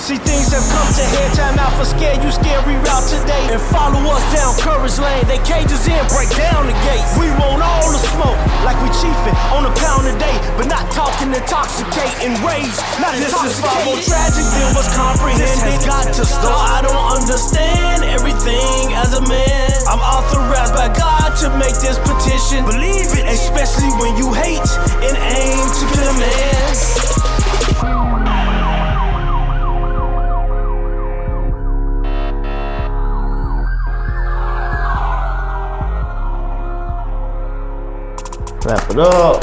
See, things have come to head, time out for scare you, scare reroute today. And follow us down Courage Lane, they cages in, break down the gates. We want all the smoke, like we chiefin' on a pound a day, but not talking intoxicating rage, not this intoxicating. This is far more tragic than what's comprehended. This has got to stop. I don't understand everything as a man. I'm authorized by God to make this petition. Believe it, especially when you hate and aim to kill a man. Wrap it up.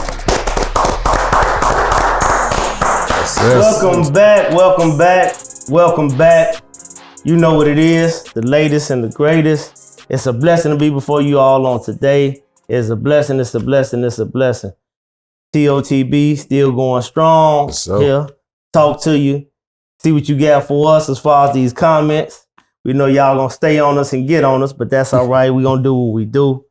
Yes. Welcome back. You know what it is, the latest and the greatest. It's a blessing to be before you all on today. It's a blessing. TOTB still going strong. Here, talk to you, see what you got for us as far as these comments. We know y'all gonna stay on us and get on us, but that's all right. We gonna do what we do.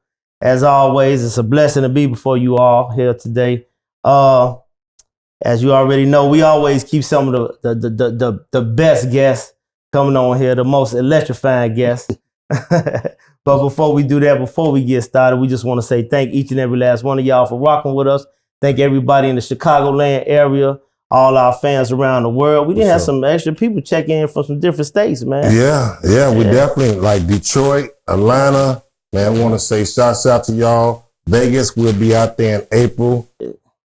As always, it's a blessing to be before you all here today. As you already know, we always keep some of the best guests coming on here, the most electrifying guests. But before we do that, before we get started, we just want to say thank each and every last one of y'all for rocking with us. Thank everybody in the Chicagoland area, all our fans around the world. We didn't have some extra people check in from some different states, man. Yeah, we definitely like Detroit, Atlanta. Man, I want to say shouts out to y'all. Vegas, we'll be out there in April.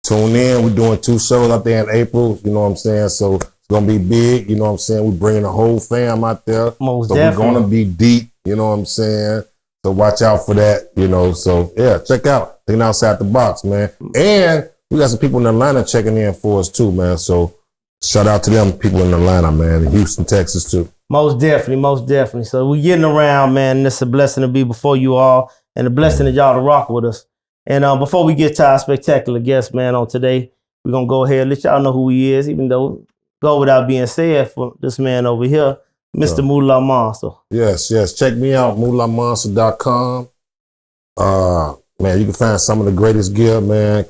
Tune in. We're doing 2 shows out there in April. You know what I'm saying? So it's going to be big. You know what I'm saying? We're bringing the whole fam out there. Most so definitely. We're going to be deep. You know what I'm saying? So watch out for that. You know, so yeah, check out. Thinking outside the box, man. And we got some people in Atlanta checking in for us too, man. So shout out to them people in Atlanta, man. In Houston, Texas too. Most definitely. So we're getting around, man. And it's a blessing to be before you all and a blessing to y'all to rock with us. And before we get to our spectacular guest, man, on today, we're going to go ahead and let y'all know who he is, even though go without being said for this man over here, Mr. Moolah Monster. Yes. Check me out, moolahmonster.com. Man, you can find some of the greatest gear, man.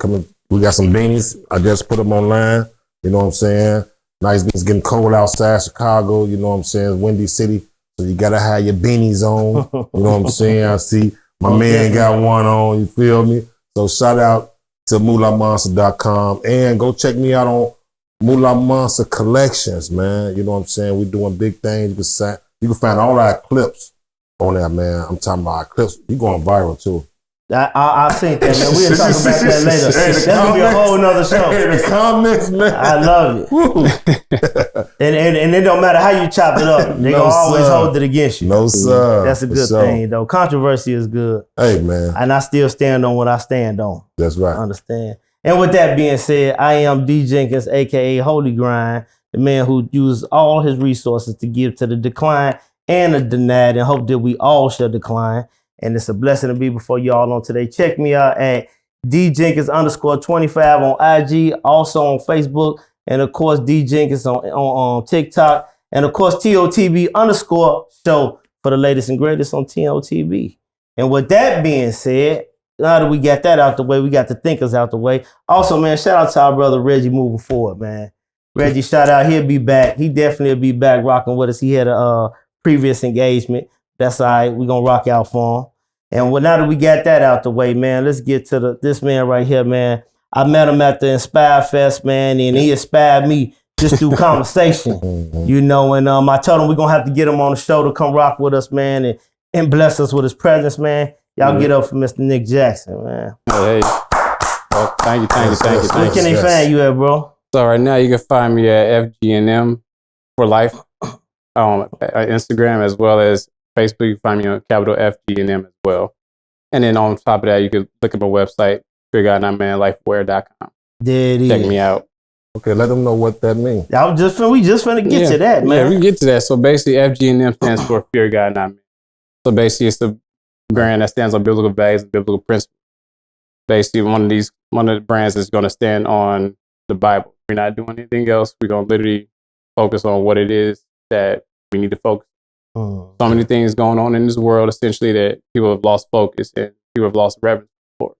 We got some beanies. I just put them online. You know what I'm saying? Nice beans. Getting cold outside Chicago. You know what I'm saying? Windy City. So you got to have your beanies on. You know what I'm saying? I see my man got one on. You feel me? So shout out to moolahmonster.com. And go check me out on Moolah Monster Collections, man. You know what I'm saying? We're doing big things. You can find all our clips on there, man. I'm talking about our clips. You going viral, too. I think that, man. We'll talk about that later. That's going to be a whole nother show. In the comments, man. I love it. and it don't matter how you chop it up. They're going to always hold it against you. No, sir. That's a good thing, though. Controversy is good. Hey, man. And I still stand on what I stand on. That's right. Understand. And with that being said, I am D. Jenkins, a.k.a. Holy Grind, the man who uses all his resources to give to the decline and the denied and hope that we all shall decline. And it's a blessing to be before y'all on today. Check me out at DJenkins_25 on IG, also on Facebook, and of course D Jenkins on TikTok, and of course TOTB_show for the latest and greatest on TOTB. And with that being said, now that we got that out the way, we got the thinkers out the way. Also, man, shout out to our brother Reggie moving forward, man. Reggie, shout out, he'll be back. He definitely will be back rocking with us. He had a previous engagement. That's all right. We're going to rock out for him. And now that we got that out the way, man, let's get to this man right here, man. I met him at the Inspire Fest, man, and he inspired me just through conversation, you know. And I told him we're going to have to get him on the show to come rock with us, man, and bless us with his presence, man. Y'all get up for Mr. Nick Jackson, man. Hey. Well, thank you. Where can they find you at, bro? So right now you can find me at FGNM for life on Instagram, as well as Facebook. You can find me on capital FGNM as well. And then on top of that, you can look at my website, feargodnotmanlifewear.com. There it is. Check me out. Okay, let them know what that means. We just finna get to that, man. Yeah, we can get to that. So basically, FGNM stands for Fear God Not Man. So basically, it's the brand that stands on biblical values and biblical principles. Basically, one of the brands is going to stand on the Bible. We're not doing anything else. We're going to literally focus on what it is that we need to focus on. So many things going on in this world, essentially, that people have lost focus and people have lost reverence for.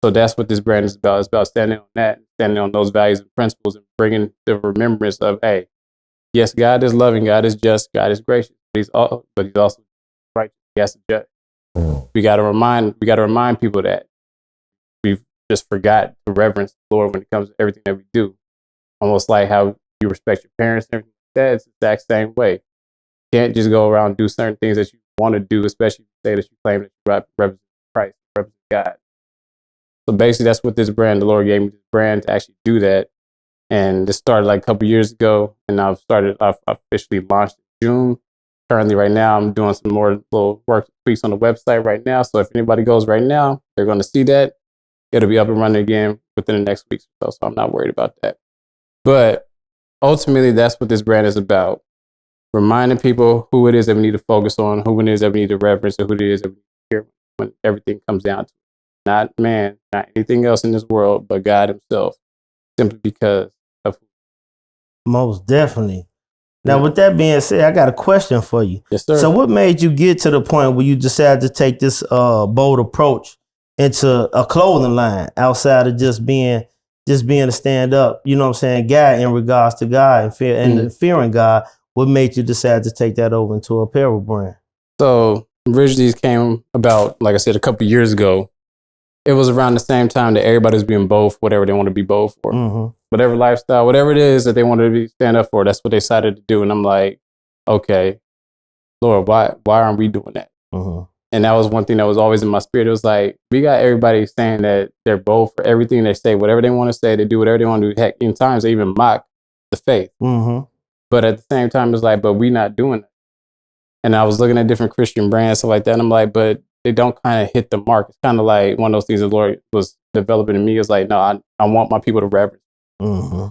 So that's what this brand is about. It's about standing on that, standing on those values and principles, and bringing the remembrance of, hey, yes, God is loving, God is just, God is gracious, but he's also righteous. He has to judge. We got to remind people that we've just forgot to reverence the Lord when it comes to everything that we do. Almost like how you respect your parents and everything like that. It's the exact same way. You can't just go around and do certain things that you want to do, especially if you say that you claim that you represent Christ, represent God. So basically, that's what this brand, the Lord gave me this brand to actually do that. And this started like a couple years ago, and I've officially launched in June. Currently, right now, I'm doing some more little work tweaks on the website right now. So if anybody goes right now, they're going to see that. It'll be up and running again within the next week or so. So I'm not worried about that. But ultimately, that's what this brand is about. Reminding people who it is that we need to focus on, who it is that we need to reverence, and who it is that we need to hear when everything comes down to it. Not man, not anything else in this world, but God himself, simply because of Most definitely. Now, with that being said, I got a question for you. Yes, sir. So what made you get to the point where you decided to take this bold approach into a clothing line outside of just being a stand-up, you know what I'm saying, guy in regards to God and fearing God? What made you decide to take that over into a apparel brand? So originally it came about, like I said, a couple of years ago. It was around the same time that everybody was being both, whatever they want to be both for. Mm-hmm. Whatever lifestyle, whatever it is that they wanted to stand up for, that's what they decided to do. And I'm like, okay, Lord, why aren't we doing that? Mm-hmm. And that was one thing that was always in my spirit. It was like, we got everybody saying that they're both for everything. They say whatever they want to say, they do whatever they want to do. Heck, in times they even mock the faith. Mm-hmm. But at the same time, it's like, but we not doing it. And I was looking at different Christian brands, stuff like that. And I'm like, but they don't kind of hit the mark. It's kind of like one of those things the Lord was developing in me. It's like, no, I want my people to reverence. Mm-hmm.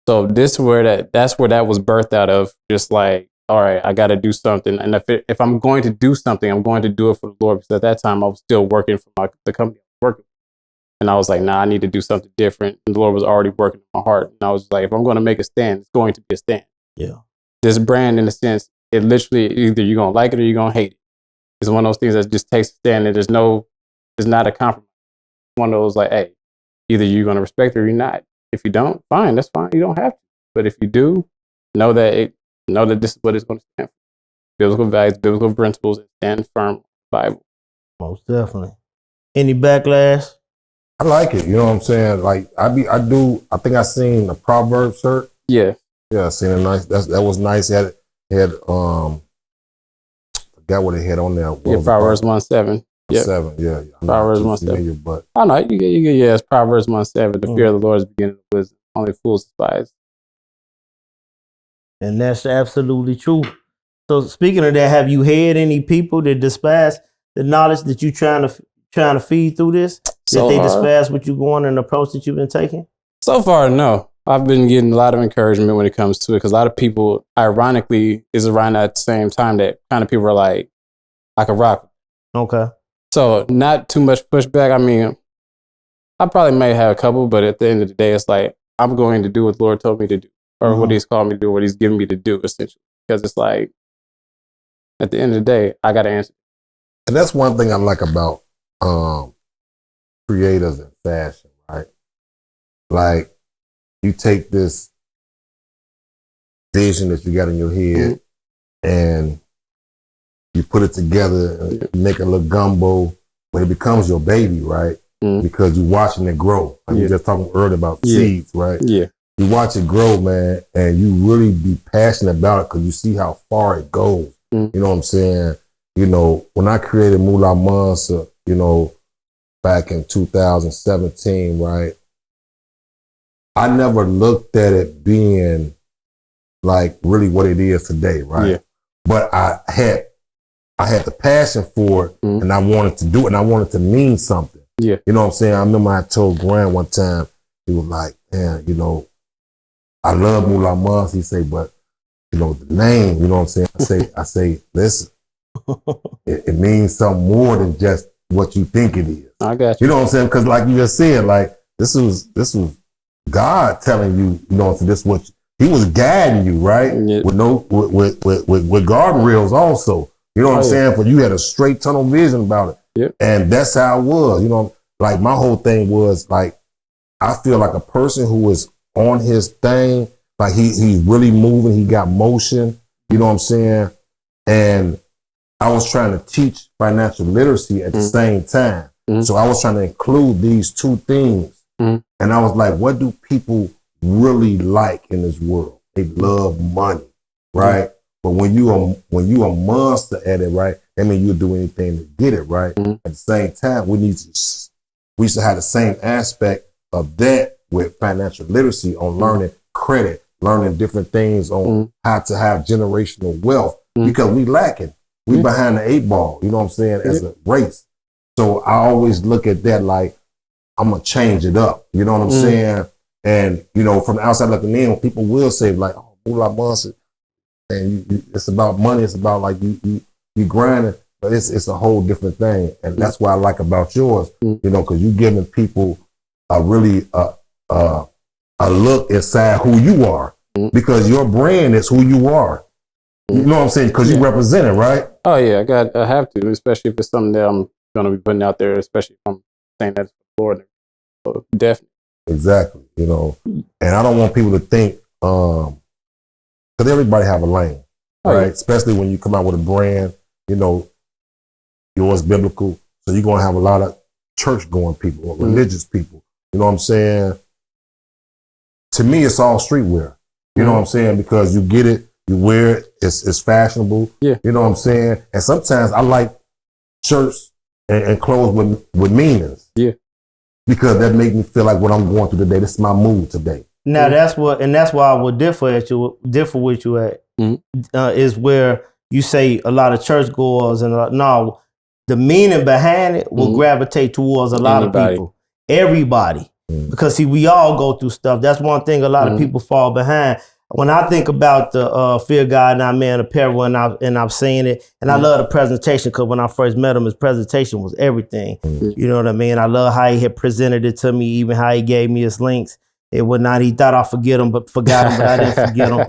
So that's where that was birthed out of. Just like, all right, I got to do something. And if I'm going to do something, I'm going to do it for the Lord. Because at that time, I was still working for the company I was working with. And I was like, nah, I need to do something different. And the Lord was already working in my heart. And I was like, if I'm going to make a stand, it's going to be a stand. Yeah. This brand, in a sense, it literally either you're going to like it or you're going to hate it. It's one of those things that just takes a stand and it's not a compromise. One of those like, hey, either you're going to respect it or you're not. If you don't, fine, that's fine. You don't have to. But if you do, know that this is what it's going to stand for. Biblical values, biblical principles, and stand firm on the Bible. Most definitely. Any backlash? I like it. You know what I'm saying? Like I think I seen a Proverbs shirt. Yeah. Yeah, I seen a nice. That was nice. It had forgot what it had on there. Yeah, Proverbs 1:7. Yeah. 7. Yeah. Proverbs 1:7. But I know you get it's Proverbs 1:7. The fear of the Lord is the beginning of wisdom. Only fools despise. And that's absolutely true. So speaking of that, have you had any people that despise the knowledge that you trying to feed through this? That they despise what you're going and the approach that you've been taking? So far, no. I've been getting a lot of encouragement when it comes to it because a lot of people, ironically, is around that same time that kind of people are like, I can rock. Okay. So not too much pushback. I mean, I probably may have a couple, but at the end of the day, it's like, I'm going to do what the Lord told me to do or what he's called me to do, what he's given me to do, essentially. Because it's like, at the end of the day, I got to answer. And that's one thing I like about creators in fashion, right? Like, you take this vision that you got in your head and you put it together and make a little gumbo, but it becomes your baby, right? Because you're watching it grow. Like we just talking earlier about seeds, right? Yeah. You watch it grow, man, and you really be passionate about it because you see how far it goes. You know what I'm saying? You know, when I created Moolah Monster, you know, back in 2017, right? I never looked at it being like really what it is today, right? Yeah. But I had the passion for it and I wanted to do it and I wanted to mean something. Yeah. You know what I'm saying? I remember I told Grant one time, he was like, man, you know, I love Moolah Monster. He say, but you know, the name, you know what I'm saying? I say, listen, it means something more than just what you think it is. I got you. You know what I'm saying? Because like you just said, like this was God telling you, you know, this what he was guiding you, right? Yeah. With guardrails also. You know what I'm saying? But you had a straight tunnel vision about it. Yep. And that's how it was. You know, like my whole thing was like, I feel like a person who is on his thing, Like he's really moving. He got motion. You know what I'm saying? And I was trying to teach financial literacy at the same time. So I was trying to include these two things. And I was like, what do people really like in this world? They love money, right? But when you a monster at it, right? That means you'll do anything to get it, right? At the same time, we used to have the same aspect of that with financial literacy on learning credit, learning different things on how to have generational wealth because we lacking. We behind the 8 ball, you know what I'm saying, as a race. So I always look at that like, I'm going to change it up. You know what I'm saying? And, you know, from the outside looking in, people will say like, oh, Moolah Monster, and it's about money. It's about like you grinding, but it's a whole different thing. And that's what I like about yours, you know, because you giving people a really, a look inside who you are because your brand is who you are. You know what I'm saying? Because you represent it, right? Oh yeah, I have to, especially if it's something that I'm going to be putting out there, especially if I'm saying that's for the Lord. So definitely. Exactly. You know, and I don't want people to think, because everybody have a lane, right? Yeah. Especially when you come out with a brand, you know, yours biblical. So you're going to have a lot of church going people or religious people. You know what I'm saying? To me, it's all streetwear. You know what I'm saying? Because you get it, you wear it, it's fashionable. Yeah. You know what I'm saying? And sometimes I like shirts and clothes with meanings. Yeah. Because that make me feel like what I'm going through today, this is my mood today. Now that's why I would differ with you at is where you say a lot of churchgoers and no, the meaning behind it will gravitate towards a lot of people, everybody, because see, we all go through stuff. That's one thing a lot of people fall behind. When I think about the Fear God Not Man Apparel, and I've seen it, and I love the presentation because when I first met him, his presentation was everything. You know what I mean? I love how he had presented it to me, even how he gave me his links. It would not. He thought I forgot him, but I didn't forget him.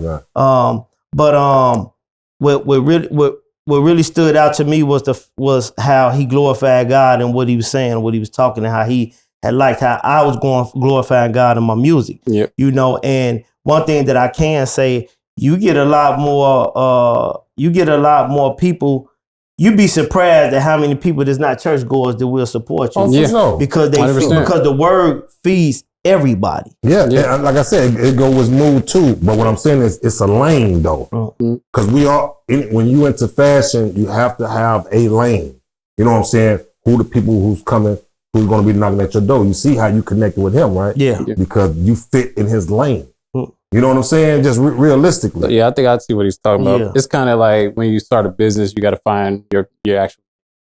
What really stood out to me was how he glorified God and what he was saying, what he was talking, and how he had liked how I was glorifying God in my music. Yep. You know, and one thing that I can say, you get a lot more people. You'd be surprised at how many people that's not churchgoers that will support you. Because because the word feeds everybody. Yeah. And like I said, it goes with mood too. But what I'm saying is it's a lane though. Because when you into fashion, you have to have a lane. You know what I'm saying? Who the people who's going to be knocking at your door. You see how you connected with him, right? Yeah. Because you fit in his lane. You know what I'm saying? Just realistically. So, yeah, I think I see what he's talking about. Yeah. It's kind of like when you start a business, you got to find your actual.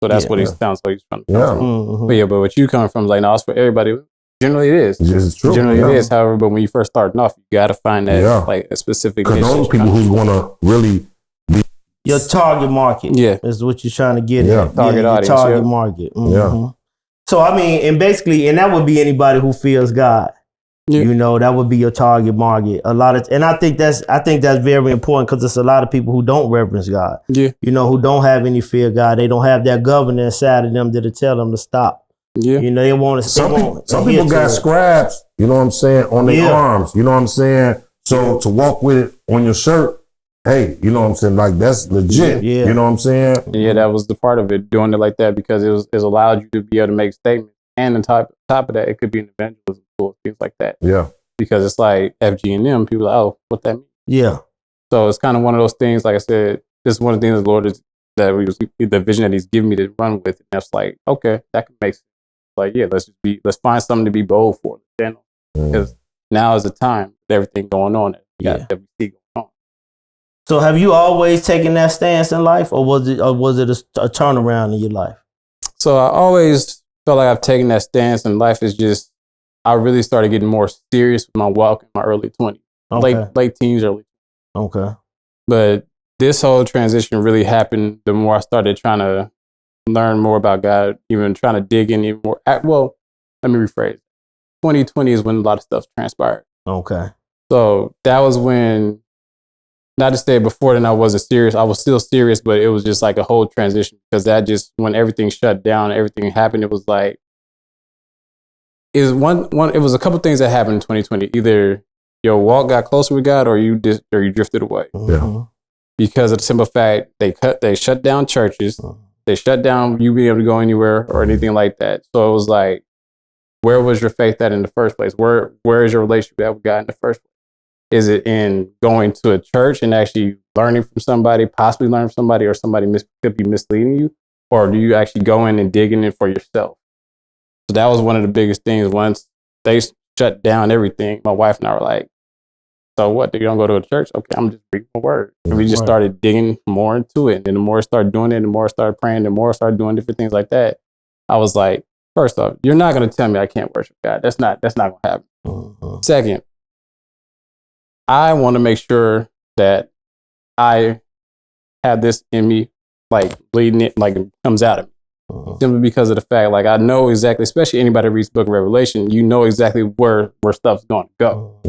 So that's what he sounds like he's trying to from. But what you coming from is like, no, it's for everybody. Generally, it is. It's true. Generally, it is. However, but when you first starting off, you got to find that like a specific. Because those people who's going to really be your target market. Yeah, is what you're trying to get at. Target audience. Target market. Yeah. So I mean, and that would be anybody who fears God. Yeah. You know, that would be your target market. And I think that's very important because there's a lot of people who don't reverence God. Yeah. You know, who don't have any fear of God. They don't have that governor inside of them that'll tell them to stop. Yeah. You know, they want to. Some people got scraps, you know what I'm saying, on their arms. You know what I'm saying? So to walk with it on your shirt, hey, you know what I'm saying? Like that's legit. Yeah. You know what I'm saying? Yeah, that was the part of it, doing it like that, because it allowed you to be able to make statements. And on top of that, it could be an evangelism tool, things like that. Yeah. Because it's like FGNM, people are like, oh, what that mean? Yeah. So it's kind of one of those things, like I said, this is one of the things the Lord the vision that he's given me to run with. And that's like, okay, that can make sense. Like, yeah, let's find something to be bold for the channel. Because now is the time with everything going on that we see going on. So have you always taken that stance in life, or was it a turnaround in your life? So I always felt like I've taken that stance, and life is just, I really started getting more serious with my walk in my early 20s, late teens, early 20s. Okay. But this whole transition really happened the more I started trying to learn more about God, even trying to dig in even more. Well, let me rephrase. 2020 is when a lot of stuff transpired. Okay. So that was when, not to say before then I wasn't serious. I was still serious, but it was just like a whole transition, because that just, when everything shut down, everything happened, it was like, it was a couple things that happened in 2020. Either your walk got closer with God, or you drifted away. Yeah. Because of the simple fact they shut down churches, they shut down you being able to go anywhere or anything like that. So it was like, where was your faith at in the first place? Where is your relationship at with God in the first place? Is it in going to a church and actually learning from somebody, possibly learning from somebody, or somebody could be misleading you? Or do you actually go in and dig in it for yourself? So that was one of the biggest things. Once they shut down everything, my wife and I were like, so what? You don't go to a church? Okay, I'm just reading my word. And we just started digging more into it. And the more I started doing it, the more I started praying, the more I started doing different things like that. I was like, first off, you're not going to tell me I can't worship God. That's not going to happen. Second, I want to make sure that I have this in me, like bleeding it, like it comes out of me. Simply because of the fact, like I know exactly, especially anybody who reads the book of Revelation, you know exactly where stuff's going to go.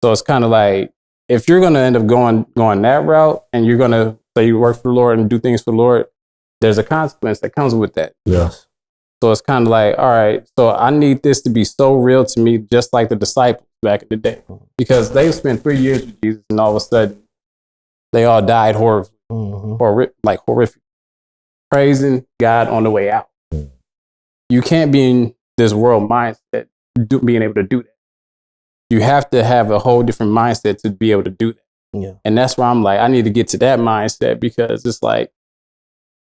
So it's kind of like, if you're going to end up going that route and you're going to say you work for the Lord and do things for the Lord, there's a consequence that comes with that. Yes. So it's kind of like, all right, so I need this to be so real to me, just like the disciples back in the day, because they spent 3 years with Jesus and all of a sudden they all died horrific, praising God on the way out. You can't be in this world mindset being able to do that. You have to have a whole different mindset to be able to do that. Yeah. And that's why I'm like, I need to get to that mindset, because it's like,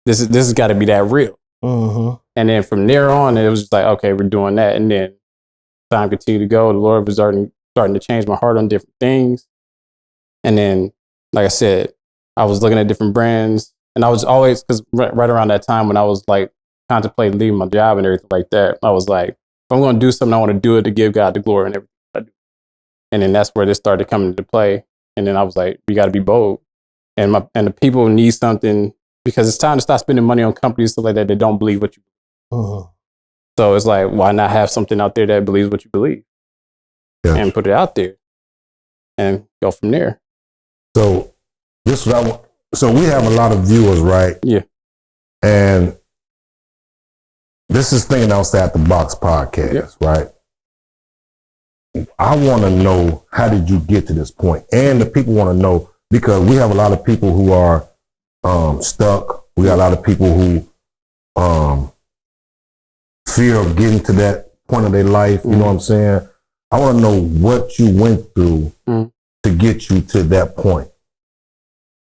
this has got to be that real. And then from there on, it was just like, okay, we're doing that. And then time continued to go. The Lord was starting to change my heart on different things. And then, like I said, I was looking at different brands, and I was always, because right around that time when I was like contemplating leaving my job and everything like that, I was like, if I'm going to do something, I want to do it to give God the glory and everything I do. And then that's where this started coming into play. And then I was like, we got to be bold. And the people need something, because it's time to stop spending money on companies stuff like that that don't believe what you believe. So it's like, why not have something out there that believes what you believe? And put it out there and go from there. So this is what I want. So we have a lot of viewers, right? Yeah. And this is Thinking Outside the Box podcast, right? I want to know, how did you get to this point? And the people want to know, because we have a lot of people who are stuck. We got a lot of people who fear of getting to that point of their life. You know what I'm saying? I want to know what you went through to get you to that point.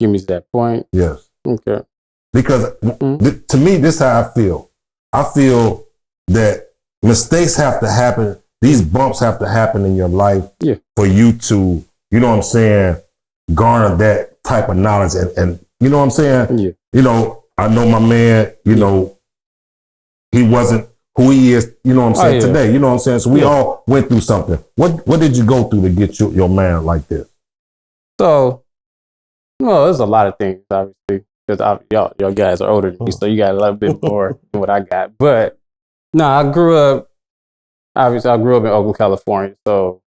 Give me to that point. Yes. Okay. Because to me, this is how I feel. I feel that mistakes have to happen. These bumps have to happen in your life for you to, you know what I'm saying, garner that type of knowledge. And you know what I'm saying? Yeah. You know, I know my man, you know, he wasn't who he is, you know what I'm saying, today. You know what I'm saying? So we all went through something. What did you go through to get your man like this? So, well, there's a lot of things, obviously, because y'all guys are older than me, so you got a little bit more than what I got. But no, I grew up in Oakland, California. So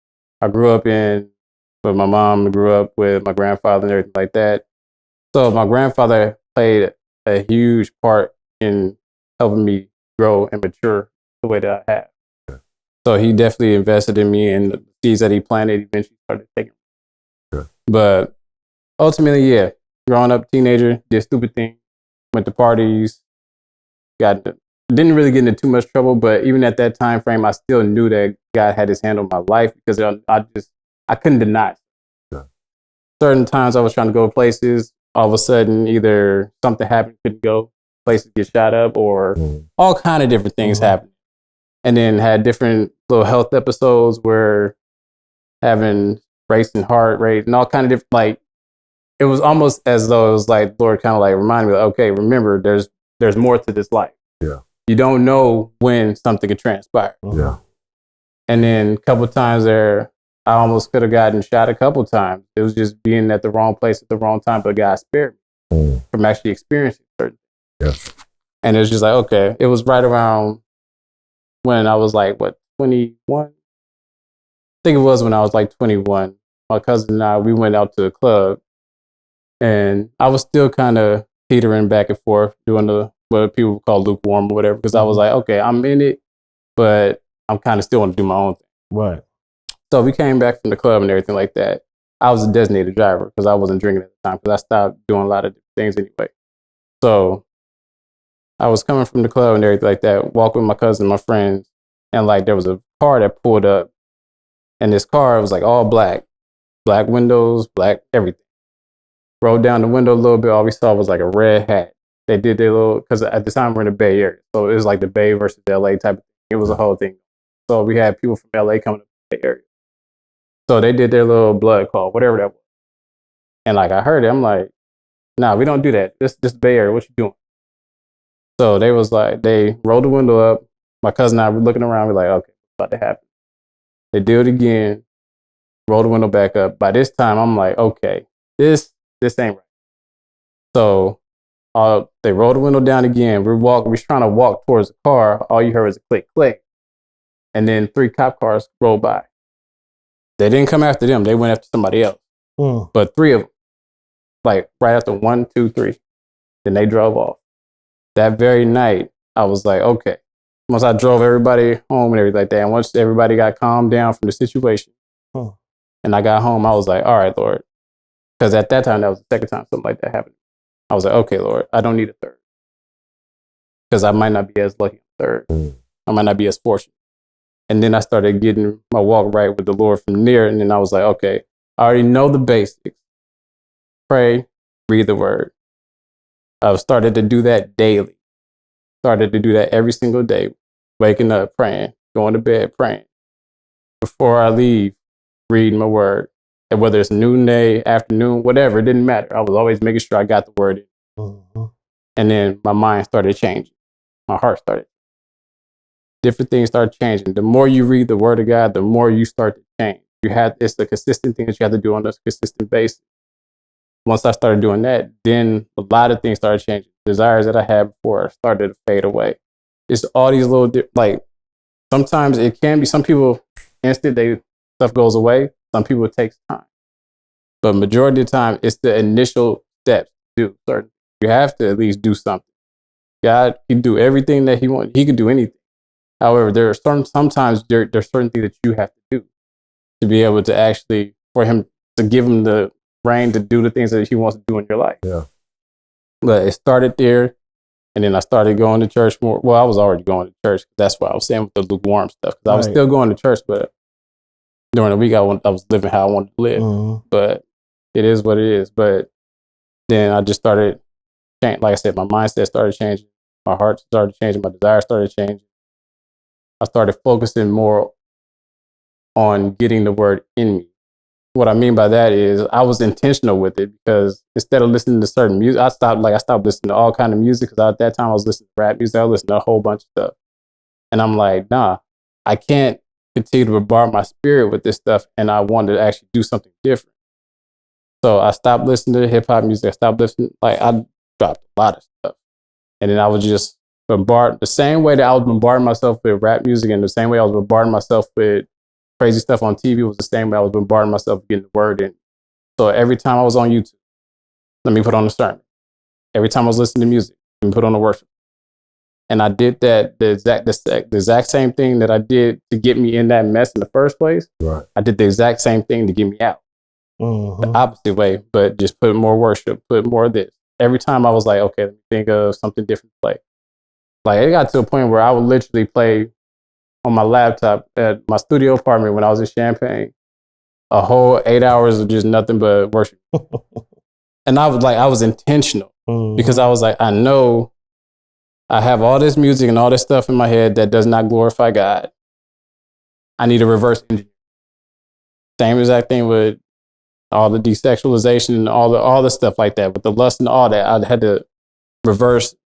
I grew up with my mom, grew up with my grandfather and everything like that. So my grandfather played a huge part in helping me grow and mature the way that I have. So he definitely invested in me, and the seeds that he planted eventually started taking. But ultimately, growing up teenager, did stupid things, went to parties, didn't really get into too much trouble, but even at that time frame, I still knew that God had his hand on my life, because I couldn't deny it. Certain times I was trying to go places, all of a sudden either something happened, couldn't go, places get shot up, or all kind of different things happen. And then had different little health episodes where having racing heart rate and all kind of different, like, it was almost as though it was like Lord kind of like reminded me, like, okay, remember, there's more to this life. Yeah. You don't know when something could transpire. Yeah. And then a couple of times there, I almost could have gotten shot a couple of times. It was just being at the wrong place at the wrong time, but God spared me from actually experiencing certain things. Yes. And it was just like, okay, it was right around when I was like, 21? I think it was when I was like 21. My cousin and I, we went out to a club, and I was still kind of teetering back and forth, doing what people call lukewarm or whatever, because I was like, okay, I'm in it, but I'm kind of still want to do my own thing. Right. So we came back from the club and everything like that. I was a designated driver because I wasn't drinking at the time because I stopped doing a lot of things anyway. So I was coming from the club and everything like that, walking with my cousin, my friends, and like there was a car that pulled up, and this car was like all black windows, black everything. Rolled down the window a little bit, all we saw was like a red hat. They did their little, because at the time we're in the Bay Area, so it was like the Bay versus LA type of thing. It was a whole thing. So we had people from LA coming to the Bay Area. So they did their little blood call, whatever that was. And like I heard it, I'm like, nah, we don't do that. This Bay Area, what you doing? So they was like, they rolled the window up. My cousin and I were looking around. We're like, okay, what's about to happen? They do it again. Roll the window back up. By this time, I'm like, okay, this ain't right. So they rolled the window down again. We're trying to walk towards the car. All you heard was a click, click. And then 3 cop cars rolled by. They didn't come after them. They went after somebody else. But 3 of them, like right after 1, 2, 3, then they drove off. That very night, I was like, okay. Once I drove everybody home and everything like that, and once everybody got calmed down from the situation, and I got home, I was like, all right, Lord. Because at that time, that was the second time something like that happened. I was like, okay, Lord, I don't need a third. Because I might not be as lucky on third. I might not be as fortunate. And then I started getting my walk right with the Lord from there. And then I was like, okay, I already know the basics. Pray, read the word. I've started to do that daily. Started to do that every single day. Waking up, praying. Going to bed, praying. Before I leave, reading my word. And whether it's noonday, afternoon, whatever, it didn't matter. I was always making sure I got the word in. And then my mind started changing. My heart started. Different things start changing. The more you read the word of God, the more you start to change. It's the consistent thing that you have to do on a consistent basis. Once I started doing that, then a lot of things started changing. Desires that I had before started to fade away. It's all these little, like, sometimes it can be, some people, stuff goes away. Some people it takes time. But majority of the time, it's the initial steps to do certain. You have to at least do something. God can do everything that He wants. He can do anything. However, sometimes there's certain things that you have to do to be able to actually, for Him to give Him the reign to do the things that He wants to do in your life. Yeah. But it started there, and then I started going to church more. Well, I was already going to church. That's what I was saying with the lukewarm stuff. Because I was still going to church, but during the week I was living how I wanted to live. But it is what it is. But then I just started changing. Like I said, my mindset started changing. My heart started changing. My desire started changing. I started focusing more on getting the word in me. What I mean by that is I was intentional with it because instead of listening to certain music, I stopped listening to all kind of music because at that time I was listening to rap music. I listened to a whole bunch of stuff. And I'm like, nah, I can't continue to bombard my spirit with this stuff. And I wanted to actually do something different. So I stopped listening to hip hop music. I stopped listening, I dropped a lot of stuff. And then I was just bombard the same way that I was bombarding myself with rap music and the same way I was bombarding myself with crazy stuff on TV was the same way I was bombarding myself getting the word in. So every time I was on YouTube, let me put on a sermon. Every time I was listening to music, let me put on a worship. And I did that the exact same thing that I did to get me in that mess in the first place. Right. I did the exact same thing to get me out. The opposite way, but just put more worship, put more of this. Every time I was like, okay, let me think of something different to play. Like it got to a point where I would literally play on my laptop at my studio apartment when I was in Champaign, a whole 8 hours of just nothing but worship. And I was intentional because I was like, I know I have all this music and all this stuff in my head that does not glorify God. I need a reverse engineer. Same exact thing with all the desexualization and all the stuff like that, with the lust and all that. I had to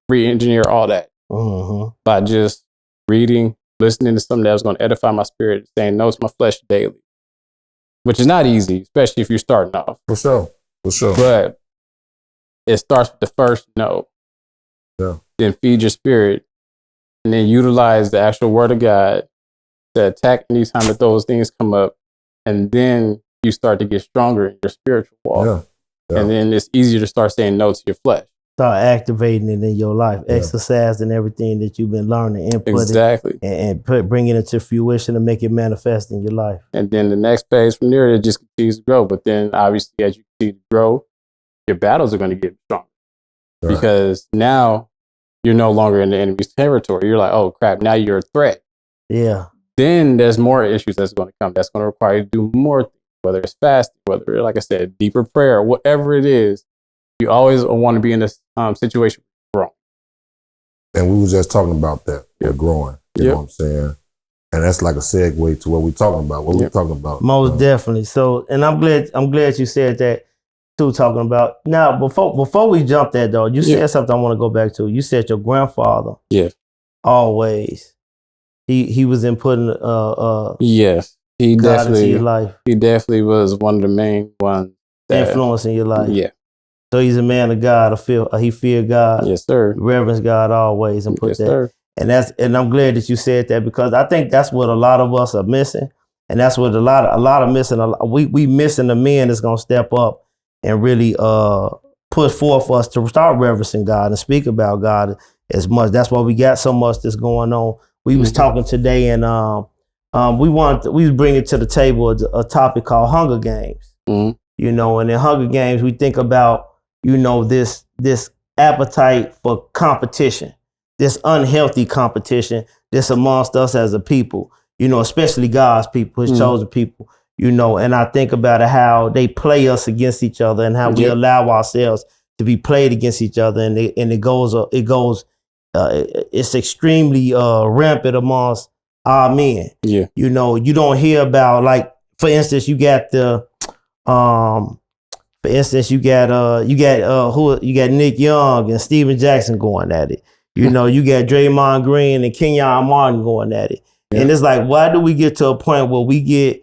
re-engineer all that by just reading, listening to something that was going to edify my spirit, saying no to my flesh daily, which is not easy, especially if you're starting off. For sure. But it starts with the first no. Yeah. Then feed your spirit, and then utilize the actual word of God to attack anytime that those things come up, and then you start to get stronger in your spiritual walk. Yeah. And then it's easier to start saying no to your flesh. start activating it in your life, exercising everything that you've been learning, Exactly. and bringing it to fruition and make it manifest in your life. And then the next phase from there, it just continues to grow. But then obviously as you continue to grow, your battles are going to get stronger because now you're no longer in the enemy's territory. You're like, oh crap, now you're a threat. Yeah. Then there's more issues that's going to come. That's going to require you to do more things, whether it's fasting, whether, like I said, deeper prayer, whatever it is. You always want to be in this situation where you're growing. And we was just talking about that. We're growing. You know what I'm saying? And that's like a segue to what we're talking about. What we're talking about. Most definitely. So, and I'm glad you said that too, talking about. Now, before we jump that though, you said something I want to go back to. You said your grandfather always, he was inputting yes. He God definitely into your life. He definitely was one of the main ones influencing your life. Yeah. So he's a man of God. He feared God. Yes, sir. Reverence God always, and put yes, that. Sir. And I'm glad that you said that, because I think that's what a lot of us are missing, and that's what a lot of missing. We missing the men that's gonna step up and really put forth us to start reverencing God and speak about God as much. That's why we got so much that's going on. We was talking today, and we was bringing to the table a topic called Hunger Games. You know, and in Hunger Games we think about, you know, this appetite for competition, this unhealthy competition that's amongst us as a people, you know, especially God's people, his chosen people, you know, and I think about how they play us against each other and how we allow ourselves to be played against each other. And it's extremely rampant amongst our men. Yeah. You know, you don't hear about, like, for instance, you got Nick Young and Steven Jackson going at it. You know, you got Draymond Green and Kenyon Martin going at it. And it's like, why do we get to a point where we get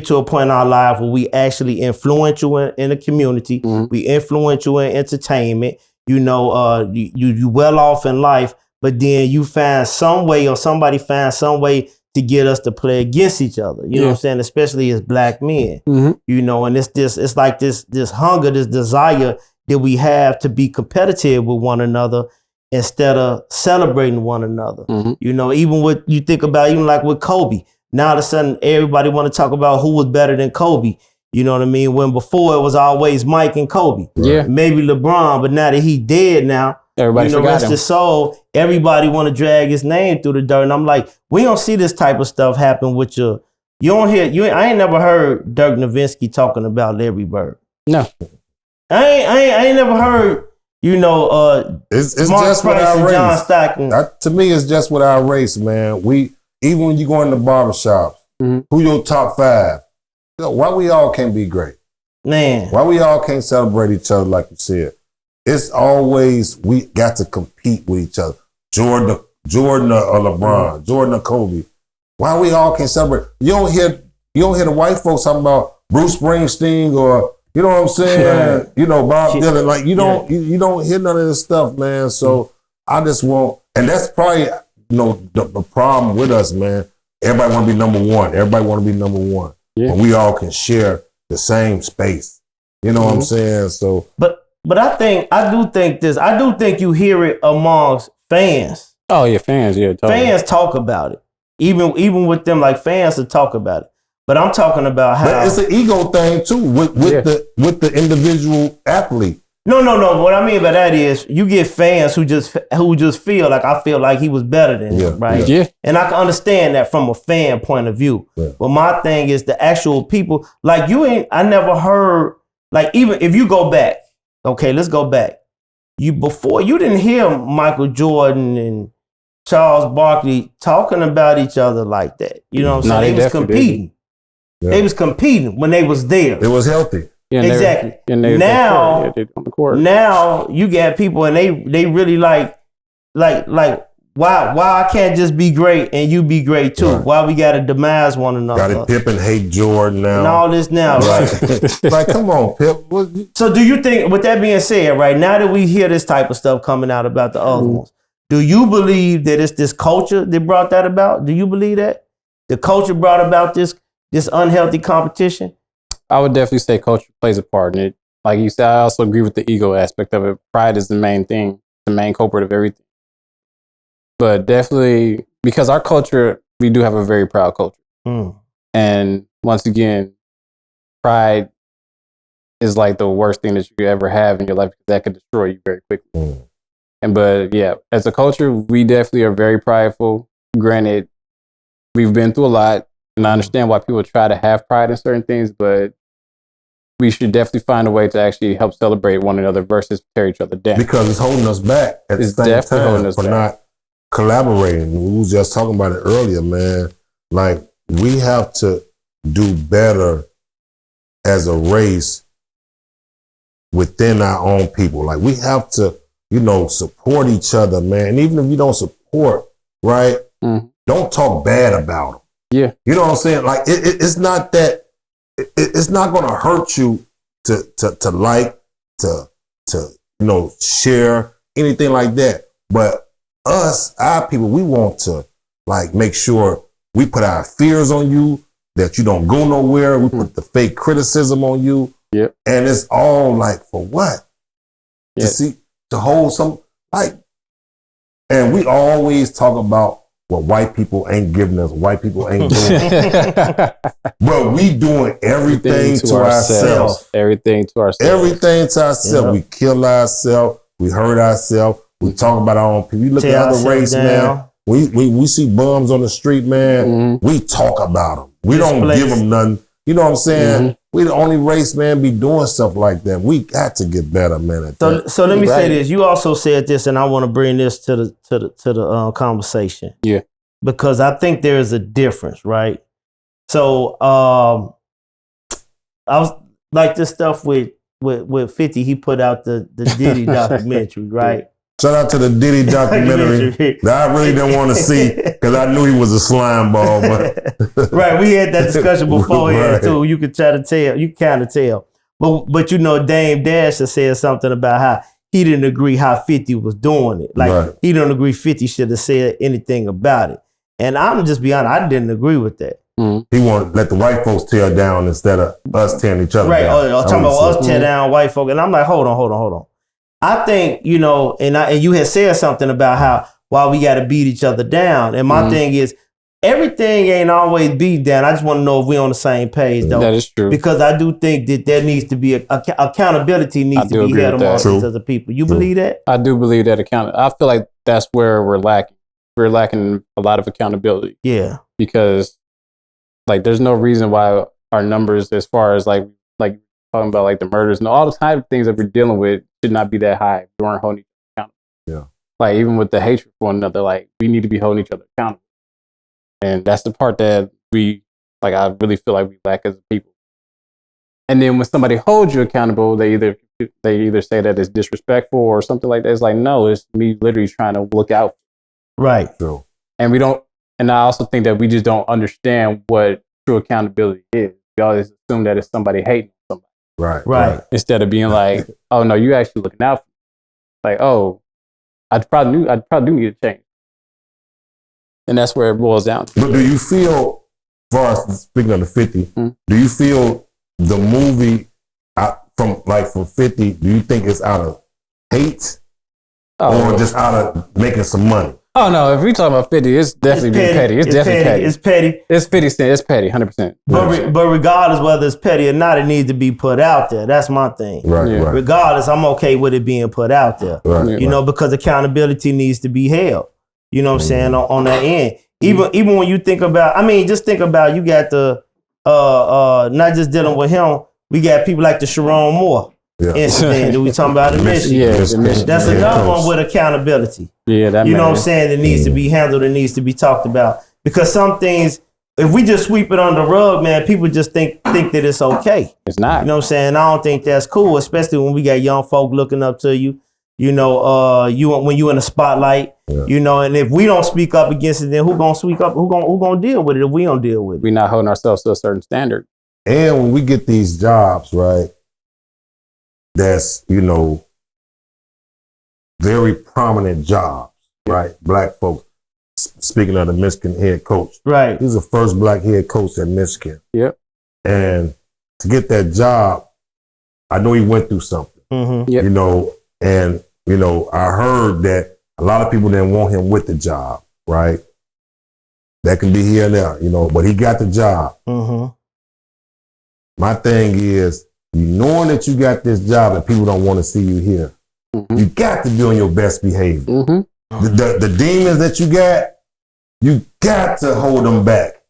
to a point in our life where we actually influential in the community, we influential in entertainment, you know, you well off in life, but then you find some way, or somebody finds some way to get us to play against each other. You know what I'm saying? Especially as black men, you know, and it's like this hunger, this desire that we have to be competitive with one another instead of celebrating one another. You know, even what you think about, even like with Kobe, now all of a sudden everybody want to talk about who was better than Kobe. You know what I mean? When before it was always Mike and Kobe. Yeah. Maybe LeBron, but now that he dead now, everybody, you know, rest his soul, everybody want to drag his name through the dirt. And I'm like, we don't see this type of stuff happen with I ain't never heard Dirk Nowitzki talking about Larry Bird. No. I ain't never heard, you know, it's Mark just Price with our and race. John Stockton. To me, it's just with our race, man. Even when you go in the barbershops, who your top five? You know, why we all can't be great? Man. Why we all can't celebrate each other like you said? It's always we got to compete with each other. Jordan or LeBron, Jordan or Kobe. Why we all can't celebrate? You don't hear the white folks talking about Bruce Springsteen or, you know what I'm saying? You know, Bob Dylan. Like you don't hear none of this stuff, man. So I just want, and that's probably, you know, the problem with us, man. Everybody want to be number one. Everybody want to be number one. Yeah. When we all can share the same space. You know what I'm saying? So, But I do think you hear it amongst fans. Oh yeah, fans, yeah. Totally. Fans talk about it. Even with them, like, fans will talk about it. But I'm talking about how, but it's an ego thing too with the individual athlete. No. What I mean by that is you get fans who just feel like, I feel like he was better than him, right? Yeah. And I can understand that from a fan point of view. Yeah. But my thing is the actual people, like I never heard, like, even if you go back, okay, let's go back. Before you didn't hear Michael Jordan and Charles Barkley talking about each other like that. You know what I'm saying? They was competing. Yeah. They was competing when they was there. It was healthy. Yeah, exactly. Now you got people and they really like why I can't just be great and you be great too? Right. Why we gotta demise one another? Got Pip and hate Jordan now. And all this now, right? Like, come on, Pip. So do you think, with that being said, right, now that we hear this type of stuff coming out about the other ones, do you believe that it's this culture that brought that about? Do you believe that? The culture brought about this unhealthy competition? I would definitely say culture plays a part in it. like you said, I also agree with the ego aspect of it. Pride is the main thing, the main culprit of everything. But definitely, because our culture, we do have a very proud culture. And once again, pride is like the worst thing that you could ever have in your life because that could destroy you very quickly. But yeah, as a culture, we definitely are very prideful. Granted, we've been through a lot, and I understand why people try to have pride in certain things, but we should definitely find a way to actually help celebrate one another versus tear each other down. Because it's holding us back at the same time for not collaborating. We was just talking about it earlier, man. Like, we have to do better as a race within our own people. Like, we have to, support each other, man. And even if you don't support, right, don't talk bad about them. Yeah. You know what I'm saying? Like, it's not that, it's not going to hurt you to like, to share, anything like that. But our people, we want to, like, make sure we put our fears on you, that you don't go nowhere. We put the fake criticism on you. Yep. And it's all like, for what? Yep. To hold some, like, and we always talk about what white people ain't giving us, white people ain't doing. But we doing everything to ourselves. Everything to ourselves. Everything to ourselves. Yep. We kill ourselves. We hurt ourselves. We talk about our own people. You look at other race, man. We see bums on the street, man. We talk about them. We don't give them nothing. You know what I'm saying? We the only race, man, be doing stuff like that. We got to get better, man. So let me say this. You also said this, and I want to bring this to the conversation. Yeah. Because I think there is a difference, right? So I was like this stuff with 50. He put out the Diddy documentary, right? Shout out to the Diddy documentary that I really didn't want to see because I knew he was a slime ball. But right, we had that discussion beforehand too. You could try to tell, you kind of tell. But Dame Dash said something about how he didn't agree how 50 was doing it. Like he didn't agree 50 should have said anything about it. And I'm just be honest, I didn't agree with that. He wanted to let the white folks tear down instead of us tearing each other down. Right, talking about us tear down white folk. And I'm like, hold on. I think, and you had said something about how why we got to beat each other down. And my thing is, everything ain't always beat down. I just want to know if we're on the same page, though. That is true. Because I do think that there needs to be accountability needs to be held amongst us as a people. You believe that? I do believe that I feel like that's where we're lacking. We're lacking a lot of accountability. Yeah. Because, like, there's no reason why our numbers, as far as like talking about like the murders and all the type of things that we're dealing with, should not be that high. We weren't holding each other accountable. Yeah. Like, even with the hatred for one another, like, we need to be holding each other accountable. And that's the part that I really feel like we lack as a people. And then when somebody holds you accountable, they either say that it's disrespectful or something like that. It's like, no, it's me literally trying to look out. Right. True. And and I also think that we just don't understand what true accountability is. We always assume that it's somebody hating somebody. Right. Instead of being like, oh no, you actually looking out for me. Like, oh, I probably do need to change. And that's where it boils down to. But do you feel, as far as speaking of the 50, do you feel the movie from 50, do you think it's out of hate or just out of making some money? Oh no, if we talking about 50, it's definitely being petty. It's definitely petty. It's petty. It's 50 Cent. It's petty, 100%. But regardless whether it's petty or not, it needs to be put out there. That's my thing. Right. Regardless, I'm okay with it being put out there. Right. Because accountability needs to be held. You know what I'm saying, on that end. Even when you think about, just think about, you got the not just dealing with him, we got people like the Sharon Moore incident that we talking about in Michigan. That's another one with accountability. Yeah, that you know what I'm saying, that needs to be handled, it needs to be talked about. Because some things, if we just sweep it under the rug, man, people just think that it's okay. It's not. You know what I'm saying? I don't think that's cool, especially when we got young folk looking up to you. When you in the spotlight, and if we don't speak up against it, then who gonna speak up? Who gonna deal with it if we don't deal with it? We're not holding ourselves to a certain standard. And when we get these jobs, right, that's, very prominent jobs, right? Black folks. Speaking of the Michigan head coach. Right. He's the first black head coach at Michigan. Yep. And to get that job, I know he went through something, Mm-hmm. Yep. you know, and, you know, I heard that a lot of people didn't want him with the job, right? That can be here and there, you know, but he got the job. Mm-hmm. My thing is, you knowing that you got this job and people don't want to see you here, you got to be on your best behavior. Mm-hmm. The demons that you got to hold them back.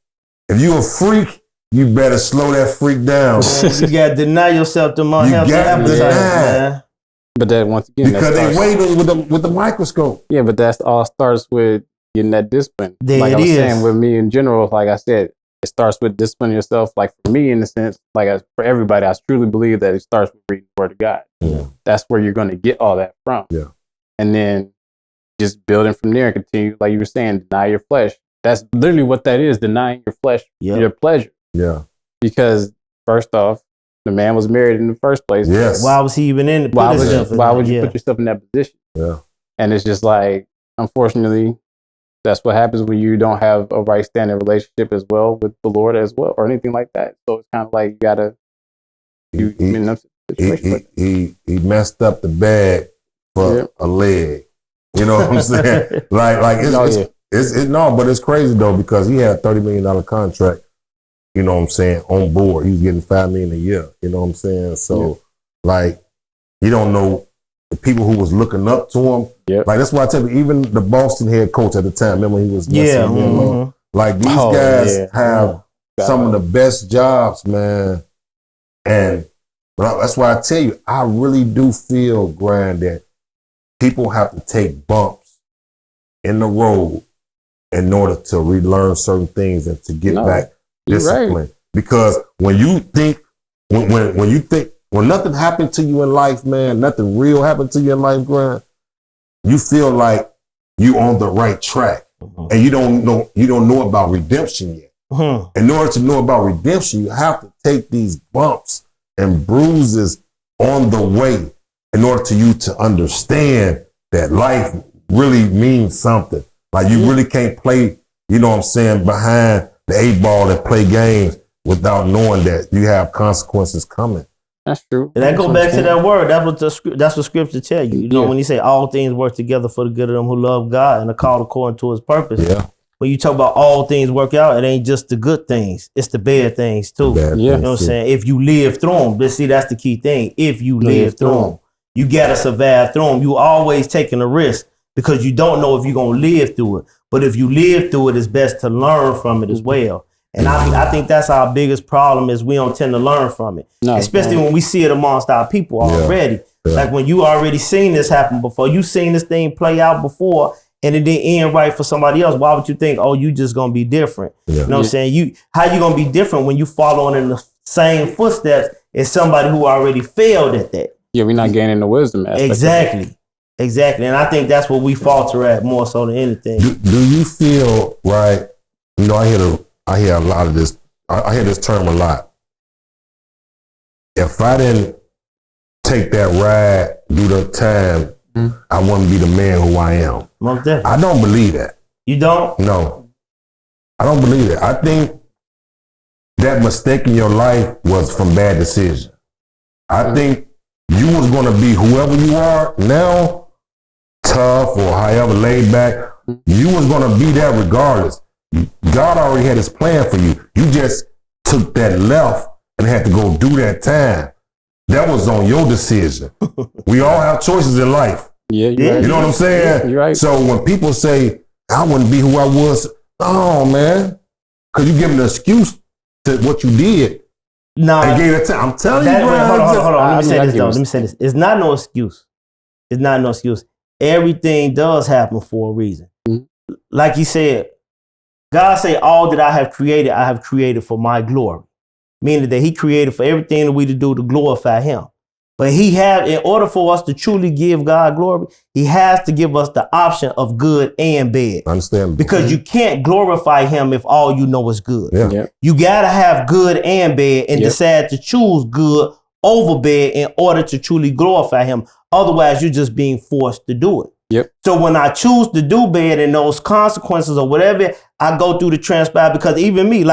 If you a freak, you better slow that freak down. You gotta deny yourself the You unhealthy got to appetites, deny. man. But that once again, Because they waiting with the microscope. yeah, but that's all starts with getting that discipline. There like it I was is. saying with me in general, like I said, it starts with disciplining yourself. Like for me, in a sense, for everybody, I truly believe that it starts with reading the Word of God. Yeah. That's where you're going to get all that from. Yeah. And then just building from there and continue, like you were saying, deny your flesh. That's literally what that is, denying your flesh, Yep. your pleasure. Yeah. Because first off, the man was married in the first place. Yes. Why was he even in the Why position? would you put yourself in that position? Yeah. And it's just like, unfortunately, that's what happens when you don't have a right standing relationship as well with the Lord as well, or anything like that. So it's kind of like you gotta you He- in a situation with it. He messed up the bag for Yeah. a leg. You know what I'm saying? like Oh, it's, yeah. it's no, but it's crazy though because he had a $30 million contract. You know what I'm saying, on board. He was getting $5 million a year. You know what I'm saying? So like, you don't know the people who was looking up to him. Yep. Like that's why I tell you, even the Boston head coach at the time, remember he was Yeah. messing with him, Mhm. like these Oh, guys yeah. have some of the best jobs, man. And that's why I tell you, I really do feel, Grand, that people have to take bumps in the road in order to relearn certain things and to get back you're discipline. right. Because when you think, when you think, when nothing happened to you in life, man, nothing real happened to you in life, Grand, you feel like you on the right track. And you don't know about redemption yet. Mhm. In order to know about redemption, you have to take these bumps and bruises on the way in order to you to understand that life really means something. Like you really can't play, you know what I'm saying, behind the 8 ball and play games without knowing that you have consequences coming. That's true. And that go back to that word. That's what scripture tell you. You know, when he say all things work together for the good of them who love God and are called according to his purpose. Yeah. When you talk about all things work out, it ain't just the good things. It's the bad things too. Bad Yeah. You know what I'm saying? If you live through them, but see, that's the key thing. If you live through them, you gotta survive through them. You always taking a risk because you don't know if you're gonna live through it. But if you live through it, it's best to learn from it as well. And I think that's our biggest problem is we don't tend to learn from it. No, Especially when we see it amongst our people already. Yeah. Like when you already seen this happen before, you seen this thing play out before and it didn't end right for somebody else. Why would you think, oh, you just gonna be different? Yeah. You know what I'm saying? How you gonna be different when you following in the same footsteps as somebody who already failed at that? Yeah, we're not gaining the wisdom aspect of it. Exactly. And I think that's what we falter at more so than anything. Do you feel, right, you know, I hear a lot of this, I hear this term a lot. If I didn't take that ride, do the time, I wouldn't be the man who I am. Most definitely. I don't believe that. You don't? No. I don't believe it. I think that mistake in your life was from bad decision. I think you was going to be whoever you are now, tough or however laid back, you was going to be that regardless. God already had his plan for you. You just took that left and had to go do that time. That was on your decision. We all have choices in life. Yeah, you're right. You know what I'm saying? Yeah, you're right. So when people say, I wouldn't be who I was, oh man, because you give them an excuse to what you did. No. And gave it time. I'm telling you, Hold on. Let me say I this get though. what Let me say this. It's not no excuse. It's not no excuse. Everything does happen for a reason. Mm-hmm. Like you said, God say, all that I have created for my glory. Meaning that he created for everything that we to do to glorify him. But in order for us to truly give God glory, he has to give us the option of good and bad. Understand? Because you can't glorify him if all you know is good. Yeah. Yep. You gotta have good and bad and decide to choose good over bad in order to truly glorify him. Otherwise, you're just being forced to do it. Yep. So when I choose to do bad and those consequences or whatever, I go through the transpire because even me,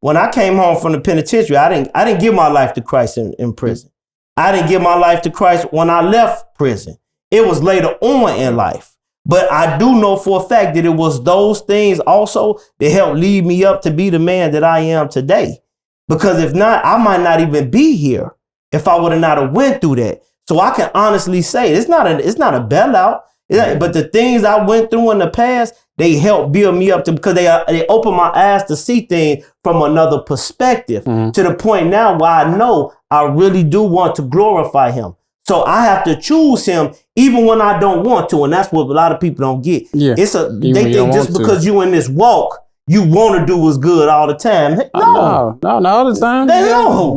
when I came home from the penitentiary, I didn't give my life to Christ in prison. I didn't give my life to Christ when I left prison. It was later on in life. But I do know for a fact that it was those things also that helped lead me up to be the man that I am today. Because if not, I might not even be here if I would have not have went through that. So I can honestly say it's not a bailout. But the things I went through in the past, they helped build me up to, because they opened my eyes to see things from another perspective, to the point now where I know I really do want to glorify him. So I have to choose him even when I don't want to. And that's what a lot of people don't get. Yeah. They think just because you in this walk, you want to do what's good all the time. No, not all the time.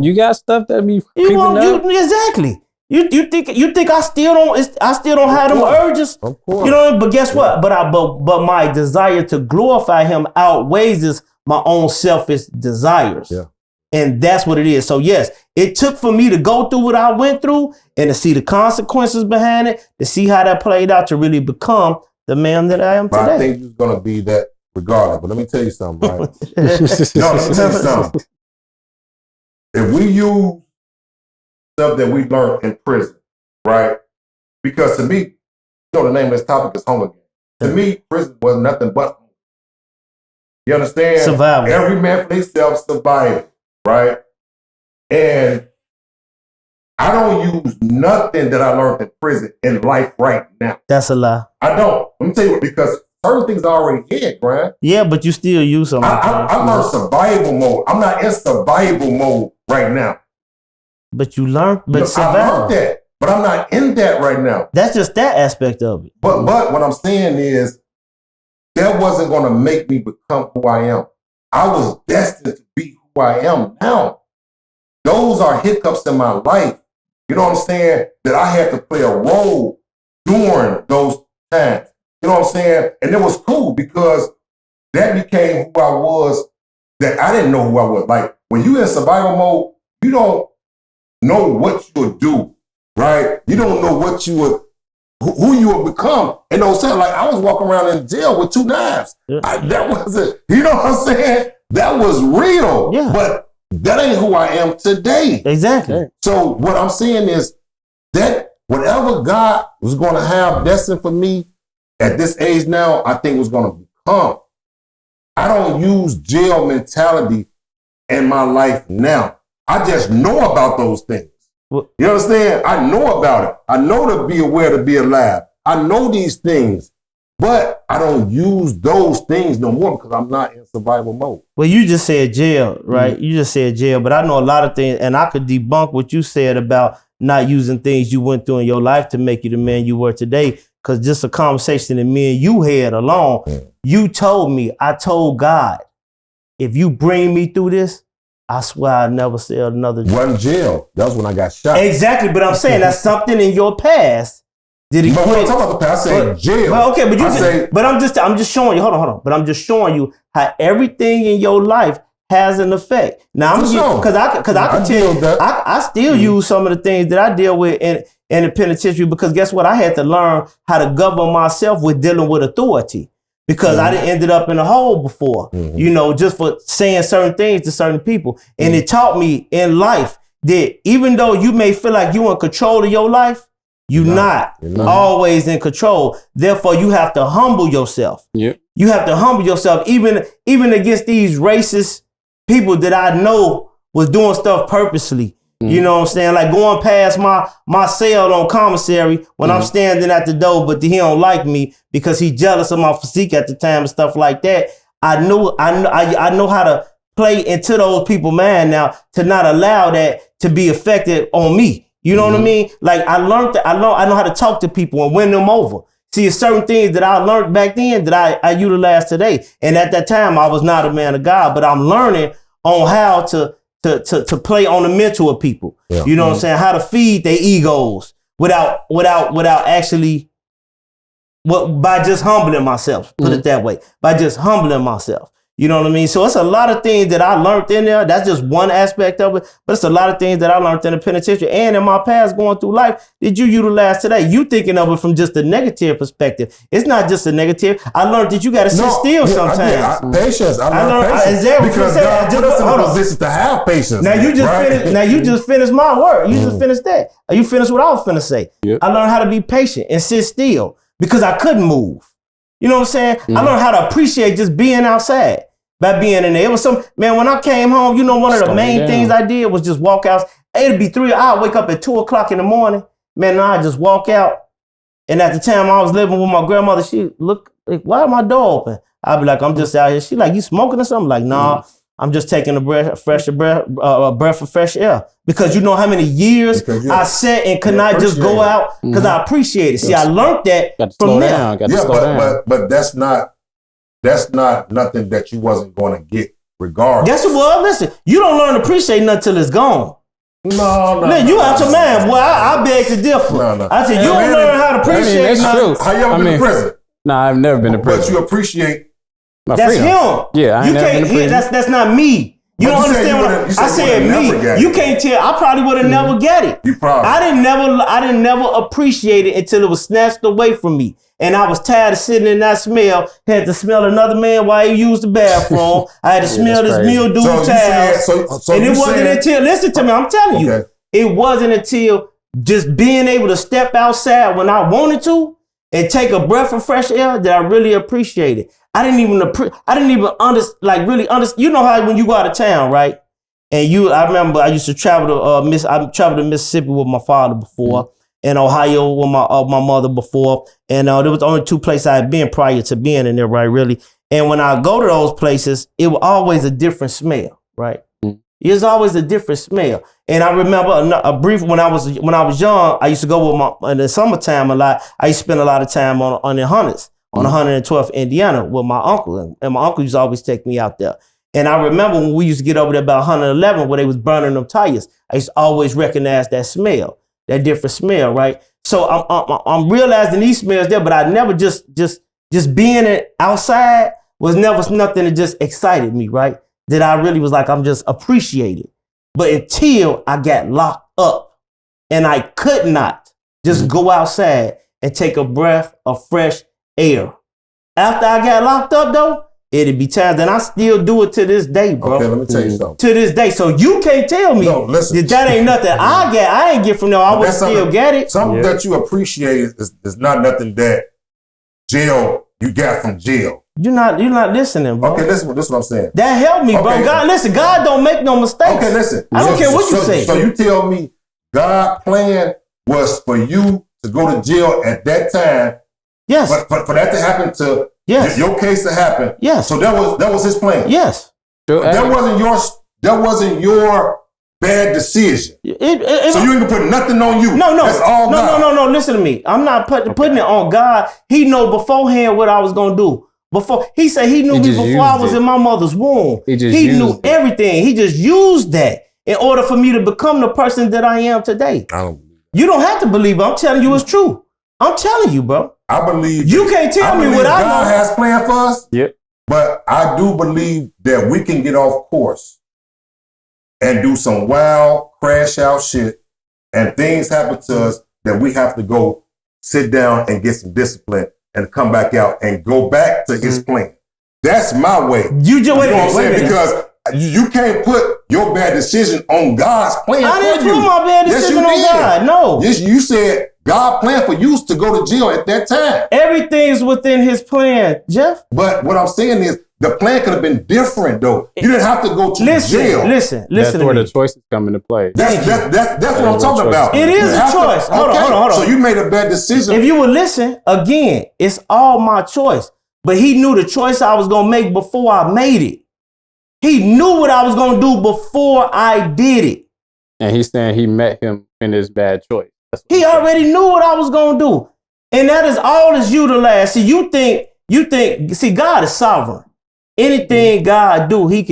You got stuff that be creeping up. Exactly. You think I still don't have them urges? Of course. You know, but guess what? But my desire to glorify him outweighs my own selfish desires. Yeah. And that's what it is. So yes, it took for me to go through what I went through and to see the consequences behind it, to see how that played out, to really become the man that I am today. But I think it's gonna be that regardless. But let me tell you something, right? No, let me tell you something. If we use stuff that we learned in prison, right? Because to me, the name of this topic is home again. To me, prison was nothing but home. You understand? Survival. Every man for themselves survived, right? And I don't use nothing that I learned in prison in life right now. That's a lie. I don't. Let me tell you what, because certain things I already had, Grant. Yeah, but you still use them. I learned survival mode. I'm not in survival mode right now. But you learned, survival. I learned that, but I'm not in that right now. That's just that aspect of it. But what I'm saying is, that wasn't going to make me become who I am. I was destined to be who I am now. Those are hiccups in my life. You know what I'm saying? That I had to play a role during those times. You know what I'm saying? And it was cool because that became who I was, that I didn't know who I was. Like, when you're in survival mode, you don't know what you would do, right? You don't know what you would, who you would become. And those times, like, I was walking around in jail with 2 knives. Yeah. That wasn't, you know what I'm saying? That was real. Yeah. But that ain't who I am today. Exactly. So what I'm saying is that whatever God was going to have destined for me at this age now, I think was going to become. I don't use jail mentality in my life now. I just know about those things. You understand? I know about it. I know to be aware, to be alive. I know these things, but I don't use those things no more because I'm not in survival mode. Well, you just said jail, right? You just said jail, but I know a lot of things, and I could debunk what you said about not using things you went through in your life to make you the man you were today. Because just a conversation that me and you had alone, you told me, I told God, if you bring me through this, I swear I'll never sell another joint. Wasn't jail. That was when I got shot. Exactly, but I'm saying that's something in your past. Did he? But when I'm talking about the past, I said jail. Well, okay, but I'm just showing you. Hold on. But I'm just showing you how everything in your life has an effect. Now I'm because I can tell you, I still use some of the things that I deal with in the penitentiary, because guess what? I had to learn how to govern myself with dealing with authority. Because I done ended up in a hole before, you know, just for saying certain things to certain people. And it taught me in life that even though you may feel like you're in control of your life, you're not always in control. Therefore, you have to humble yourself. Yep. You have to humble yourself, even against these racist people that I know was doing stuff purposely. You know what I'm saying? Like going past my cell on commissary when I'm standing at the door, but he don't like me because he jealous of my physique at the time and stuff like that. I know how to play into those people's mind now to not allow that to be affected on me. You know what I mean? Like I learned that I know how to talk to people and win them over. See, it's certain things that I learned back then that I utilize today. And at that time, I was not a man of God, but I'm learning on how to play on the mental of people. Yeah. You know what I'm saying? How to feed their egos without actually, by just humbling myself. Put it that way. By just humbling myself. You know what I mean? So it's a lot of things that I learned in there. That's just one aspect of it. But it's a lot of things that I learned in the penitentiary and in my past going through life that you utilize today. You thinking of it from just a negative perspective. It's not just a negative. I learned that you got to sit still sometimes. Patience. I learned patience. Because God put us in a position to have patience. Now you just finished my word. You just finished that. You finished what I was finna say. Yep. I learned how to be patient and sit still because I couldn't move. You know what I'm saying? I learned how to appreciate just being outside. By being in there. It was man, when I came home, you know, one of the main things I did was just walk out. It'd be 3, I'd wake up at 2 o'clock in the morning. Man, and I'd just walk out. And at the time I was living with my grandmother, she look like, why my door open? I'd be like, I'm just out here. She like, you smoking or something? Like, nah, I'm just taking a breath of fresh air. Because you know how many years I sat and could not just go out because I appreciate it. See, I learned that from there. But that's not nothing that you wasn't going to get regardless. Yes, it was. Listen, you don't learn to appreciate nothing till it's gone. No. You out your mind, boy. I beg to differ. No. I said, you don't learn how to appreciate nothing. How you ever been to prison? Nah, I've never been to prison. But you appreciate my that's freedom. him. Yeah, I ain't never been to prison. That's not me. You don't understand what I said. Me, you can't tell. I probably would have never got it. You probably. I didn't never appreciate it until it was snatched away from me, and I was tired of sitting in that smell. Had to smell another man while he used the bathroom. I had to smell this mildew towel. And it wasn't until listen to me. I'm telling you, it wasn't until just being able to step outside when I wanted to and take a breath of fresh air that I really appreciated. I didn't even really understand. You know how when you go out of town, right? And I remember I used to travel to Mississippi with my father before, and Ohio with my mother before, and there was the only 2 places I had been prior to being in there, right? Really, and when I go to those places, it was always a different smell, right? It was always a different smell, and I remember a brief when I was young. I used to go in the summertime a lot. I used to spend a lot of time on the hunters. On 112th Indiana with my uncle. And my uncle used to always take me out there. And I remember when we used to get over there about 111 where they was burning them tires, I used to always recognize that smell, that different smell, right? So I'm realizing these smells there, but I never just being outside was never nothing that just excited me, right? That I really was like, I'm just appreciated. But until I got locked up and I could not just go outside and take a breath of fresh air. After I got locked up, though, it'd be times, and I still do it to this day, bro. Okay, let me tell you something. To this day. So you can't tell me that ain't nothing I ain't get from there. I would still get it. Something that you appreciate is not nothing that you got from jail. You're not listening, bro. Okay, listen, this is what I'm saying. That helped me, bro. God don't make no mistakes. Okay, listen. I don't care what you say. So you tell me God's plan was for you to go to jail at that time. Yes. But for that to happen to your case to happen. Yes. So that was his plan. Yes. That wasn't your bad decision. So you ain't gonna put nothing on you. No. That's all God. No. Listen to me. I'm not putting it on God. He know beforehand what I was gonna do. Before he said he knew me before I was in my mother's womb. He knew everything. He just used that in order for me to become the person that I am today. You don't have to believe it. I'm telling you it's true. I'm telling you, bro. I believe you can't tell me what I know. God has planned for us. Yep. But I do believe that we can get off course and do some wild crash out shit, and things happen to us that we have to go sit down and get some discipline and come back out and go back to his plan. That's my way. You know what I'm saying? Because you can't put your bad decision on God's plan. I didn't put my bad decision on God. No. Yes, you said God planned for you to go to jail at that time. Everything's within his plan, Jeff. But what I'm saying is the plan could have been different, though. You didn't have to go to jail. Listen. That's where the choices come into play. That's what I'm talking about. It is a choice. Hold on. So you made a bad decision. If you would listen, again, it's all my choice. But he knew the choice I was going to make before I made it. He knew what I was going to do before I did it. And he's saying he met him in his bad choice. He already knew what I was going to do. And that is all is utilized. See, you think, see, God is sovereign. Anything God do, he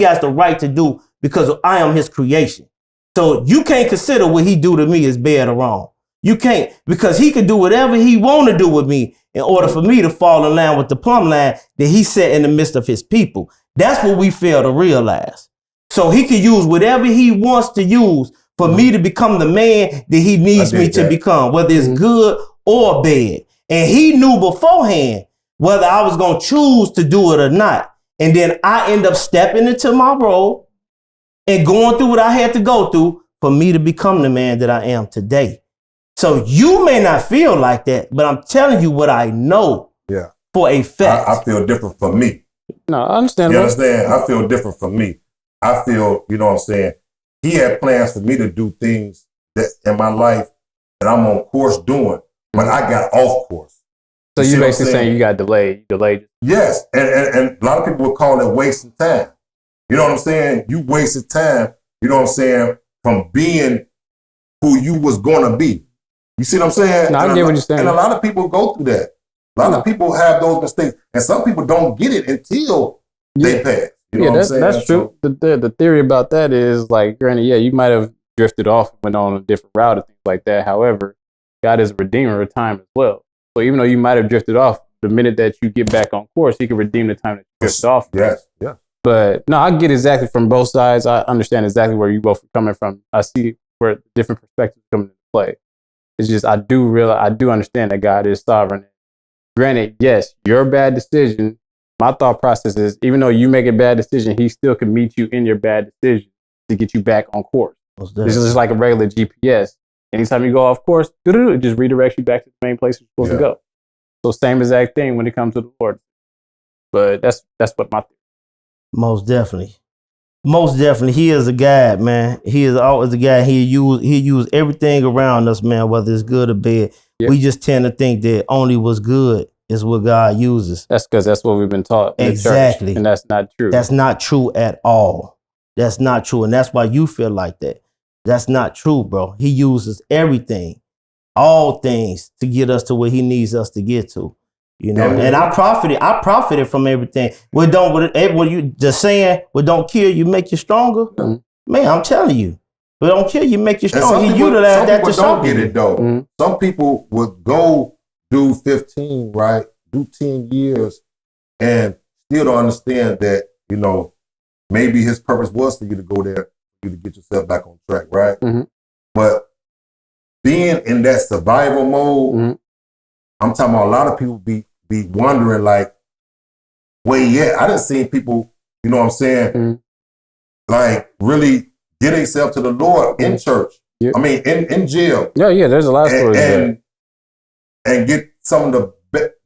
has the right to do because I am his creation. So you can't consider what he do to me as bad or wrong. You can't, because he can do whatever he want to do with me. in order for me to fall in line with the plumb line that he set in the midst of his people. That's what we fail to realize. So he can use whatever he wants to use for me to become the man that he needs me to become, whether it's good or bad. And he knew beforehand whether I was going to choose to do it or not. And then I end up stepping into my role and going through what I had to go through for me to become the man that I am today. So you may not feel like that, but I'm telling you what I know for a fact. I feel different for me. No, I understand. You understand? I feel different from me. I feel, you know what I'm saying? He had plans for me to do things that in my life that I'm on course doing, but I got off course. So you basically saying you got delayed. Yes, and a lot of people would call it wasting time. You know what I'm saying? You wasted time, you know what I'm saying, from being who you was going to be. You see what I'm saying? No, I get what you're saying. And a lot of people go through that. A lot of people have those mistakes, and some people don't get it until they pass. You know what I'm saying? That's true. So, the theory about that is, like, granted, you might have drifted off and went on a different route and things like that. However, God is a redeemer of time as well. So even though you might have drifted off, the minute that you get back on course, he can redeem the time that you drifted off. Yes, yeah. But no, I get exactly from both sides. I understand exactly where you both are coming from. I see where different perspectives come into play. It's just I do understand that God is sovereign. Granted, yes, your bad decision. My thought process is, even though you make a bad decision, he still can meet you in your bad decision to get you back on course. It's just like a regular GPS. Anytime you go off course, it just redirects you back to the main place you're supposed to go. So same exact thing when it comes to the Lord. But that's what my theory. Most definitely. Most definitely. He is a guide, man. He is always a guide. He'll use everything around us, man, whether it's good or bad. Yep. We just tend to think that only what's good is what God uses. That's because that's what we've been taught. Exactly. In church, and that's not true. That's not true at all. That's not true. And that's why you feel like that. That's not true, bro. He uses everything, all things, to get us to where he needs us to get to. You know, and I profited from everything. What don't kill you, make you stronger. Mm-hmm. Man, I'm telling you. What don't kill you, make you stronger. He utilized that to don't get it though. Mm-hmm. Some people would go do 15, right? Do 10 years and still don't understand that, you know, maybe his purpose was for you to go there, for you to get yourself back on track, right? Mm-hmm. But being in that survival mode, I'm talking about a lot of people be wondering, like, where yet? I done seen people, you know what I'm saying, like really get themselves to the Lord in church. Yep. I mean, in jail. Yeah, there's a lot of stories and get some of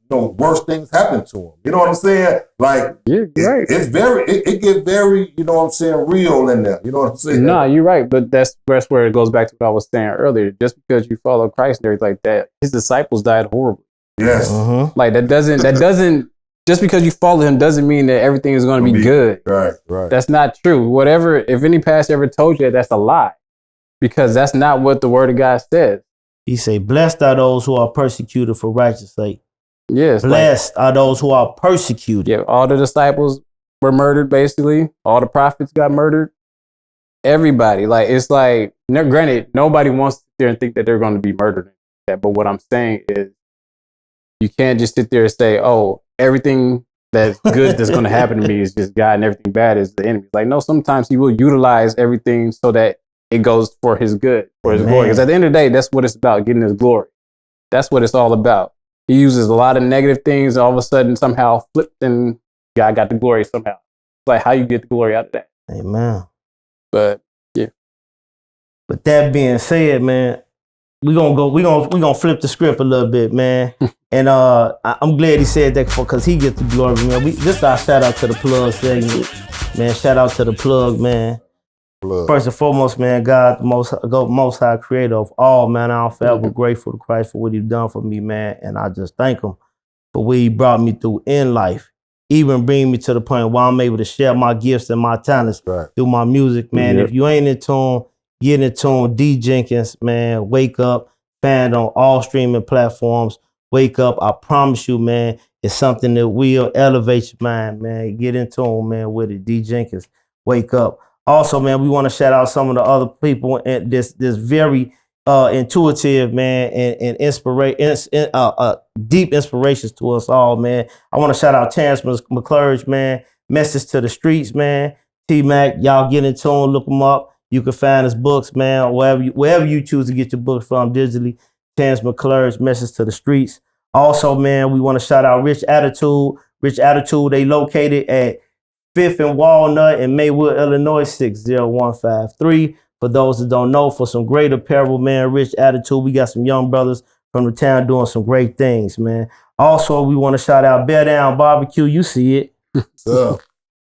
the worst things happen to them. You know what I'm saying? Like, it get very, you know what I'm saying, real in there. You know what I'm saying? No, you're right. But that's where it goes back to what I was saying earlier. Just because you follow Christ and everything like that, his disciples died horribly. Yes. Like that doesn't, just because you follow him doesn't mean that everything is going to be good. Right. That's not true. Whatever, if any pastor ever told you that's a lie, because that's not what the word of God says. He say, blessed are those who are persecuted for righteousness' sake. Yes. Blessed are those who are persecuted. Yeah, all the disciples were murdered, basically. All the prophets got murdered. Everybody. Like, it's like, granted, nobody wants to sit there and think that they're going to be murdered. But what I'm saying is, you can't just sit there and say, oh, everything that's good that's going to happen to me is just God and everything bad is the enemy. Like, no, sometimes he will utilize everything so that it goes for his good, for his glory. Because at the end of the day, that's what it's about, getting his glory. That's what it's all about. He uses a lot of negative things, and all of a sudden somehow flipped and God got the glory somehow. It's like how you get the glory out of that. Amen. But yeah. But that being said, man, we're gonna flip the script a little bit, man. And I'm glad he said that because he gets the glory, man. This is our shout out to the plug segment. Man, shout out to the plug, man. First and foremost, man, God, the most high creator of all, man. I'm forever grateful to Christ for what he's done for me, man. And I just thank him for what he brought me through in life. Even bring me to the point where I'm able to share my gifts and my talents through my music, man. If you ain't in tune, get in tune. D Jenkins, man, wake up. Found on all streaming platforms. Wake up. I promise you, man, it's something that will elevate your mind, man. Get in tune, man, with it. D Jenkins, wake up. Also, man, we want to shout out some of the other people in this very intuitive, man, and deep inspirations to us all, man. I want to shout out Terrence McClurge, man. Message to the Streets, man. T-Mac, y'all get in tune, look him up. You can find his books, man, wherever you choose to get your books from digitally. Terrence McClurge, Message to the Streets. Also, man, we want to shout out Rich Attitude. Rich Attitude, they located at 5th and Walnut in Maywood, Illinois, 60153. For those that don't know, for some great apparel, man, Rich Attitude. We got some young brothers from the town doing some great things, man. Also, we want to shout out Bear Down Barbecue. You see it.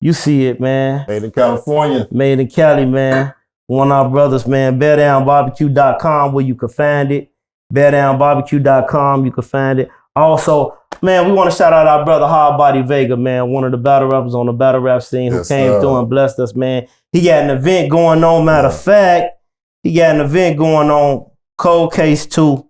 You see it, man. Made in California. Made in Cali, man. One of our brothers, man. BearDownBarbecue.com, where you can find it. BearDownBarbecue.com, you can find it. Also, man, we want to shout out our brother Hard Body Vega, man, one of the battle rappers on the battle rap scene who came through and blessed us, man. He got an event going on. Matter of fact, he got an event going on, Cold Case 2.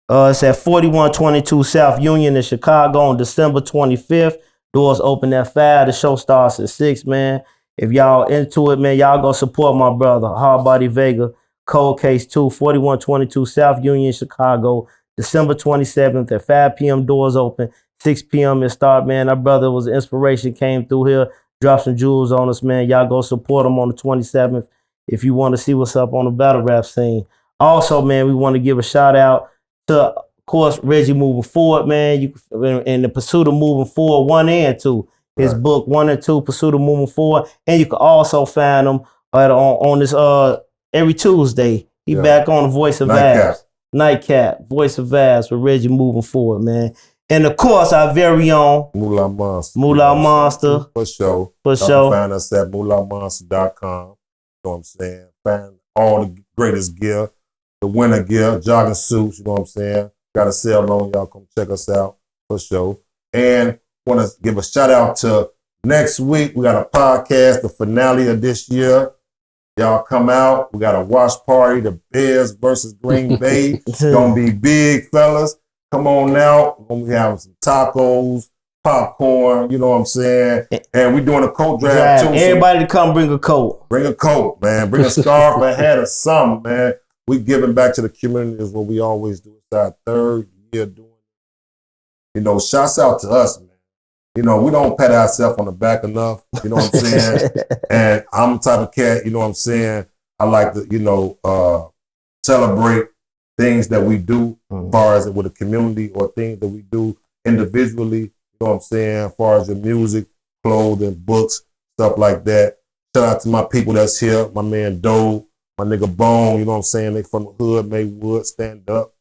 It's at 4122 South Union in Chicago on December 25th. Doors open at 5. The show starts at 6, man. If y'all into it, man, y'all go support my brother, Hard Body Vega, Cold Case 2, 4122 South Union, Chicago. December 27th at 5 p.m. doors open, 6 p.m. it start, man. Our brother was an inspiration, came through here, dropped some jewels on us, man. Y'all go support him on the 27th if you want to see what's up on the battle rap scene. Also, man, we want to give a shout out to, of course, Reggie Moving Forward, man. You in the Pursuit of Moving Forward 1 and 2. His book 1 and 2, Pursuit of Moving Forward. And you can also find him on this every Tuesday. He back on the Voice of Vibes. Nightcap, Voice of Vibes with Reggie Moving Forward, man. And of course, our very own Moolah Monster. Moolah Monster. For sure. For sure. Find us at moolahmonster.com. You know what I'm saying? Find all the greatest gear, the winter gear, jogging suits, you know what I'm saying? Got a sale on, y'all come check us out for sure. And want to give a shout out to next week. We got a podcast, the finale of this year. Y'all come out. We got a watch party. The Bears versus Green Bay. Gonna be big, fellas. Come on out. We're gonna be having some tacos, popcorn. You know what I'm saying? And we're doing a coat draft too. Everybody to come bring a coat. Bring a coat, man. Bring a scarf, a hat, or something, man. We giving back to the community is what we always do. It's our 3rd year doing it. You know, shouts out to us, man. You know, we don't pat ourselves on the back enough, you know what I'm saying? And I'm the type of cat, you know what I'm saying? I like to, you know, celebrate things that we do as far as with the community or things that we do individually, you know what I'm saying? As far as your music, clothing, books, stuff like that. Shout out to my people that's here, my man Doe, my nigga Bone, you know what I'm saying? They from the hood, Maywood, stand up.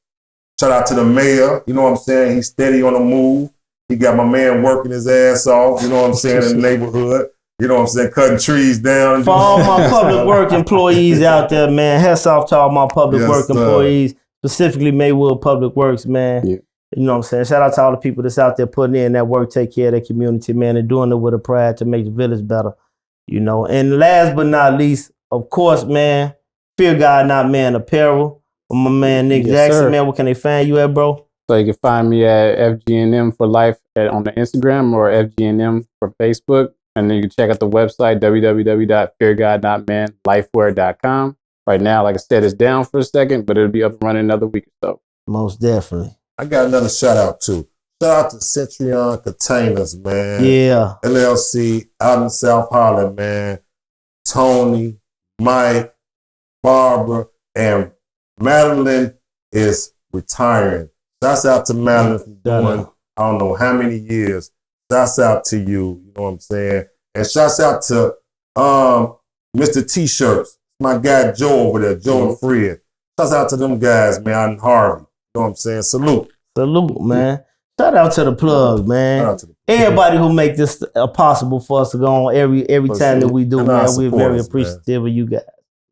Shout out to the mayor, you know what I'm saying? He's steady on the move. He got my man working his ass off, you know what I'm saying, in the neighborhood. You know what I'm saying, cutting trees down. For all my public work employees out there, man, hats off to all my public work employees, specifically Maywood Public Works, man. Yeah. You know what I'm saying? Shout out to all the people that's out there putting in that work, take care of their community, man, and doing it with a pride to make the village better, you know. And last but not least, of course, man, Fear God Not Man Apparel. My man Nick Jackson, man, where can they find you at, bro? So you can find me at FGNM for Life on the Instagram or FGNM for Facebook. And then you can check out the website, www.feargodnotmanlifewear.com. Right now, like I said, it's down for a second, but it'll be up and running another week or so. Most definitely. I got another shout out too. Shout out to Centurion Containers, man. Yeah. LLC out in South Holland, man. Tony, Mike, Barbara, and Madeline is retiring. Shouts out to Madeline for doing, I don't know how many years. Shouts out to you, you know what I'm saying? And shouts out to Mr. T-Shirts. My guy Joe over there, Joe and Fred. Shouts out to them guys, man, out in Harvey. You know what I'm saying? Salute. Salute, man. Shout out to the plug, man. Everybody who make this possible for us to go on every time that we do, and man. We're very appreciative of you guys.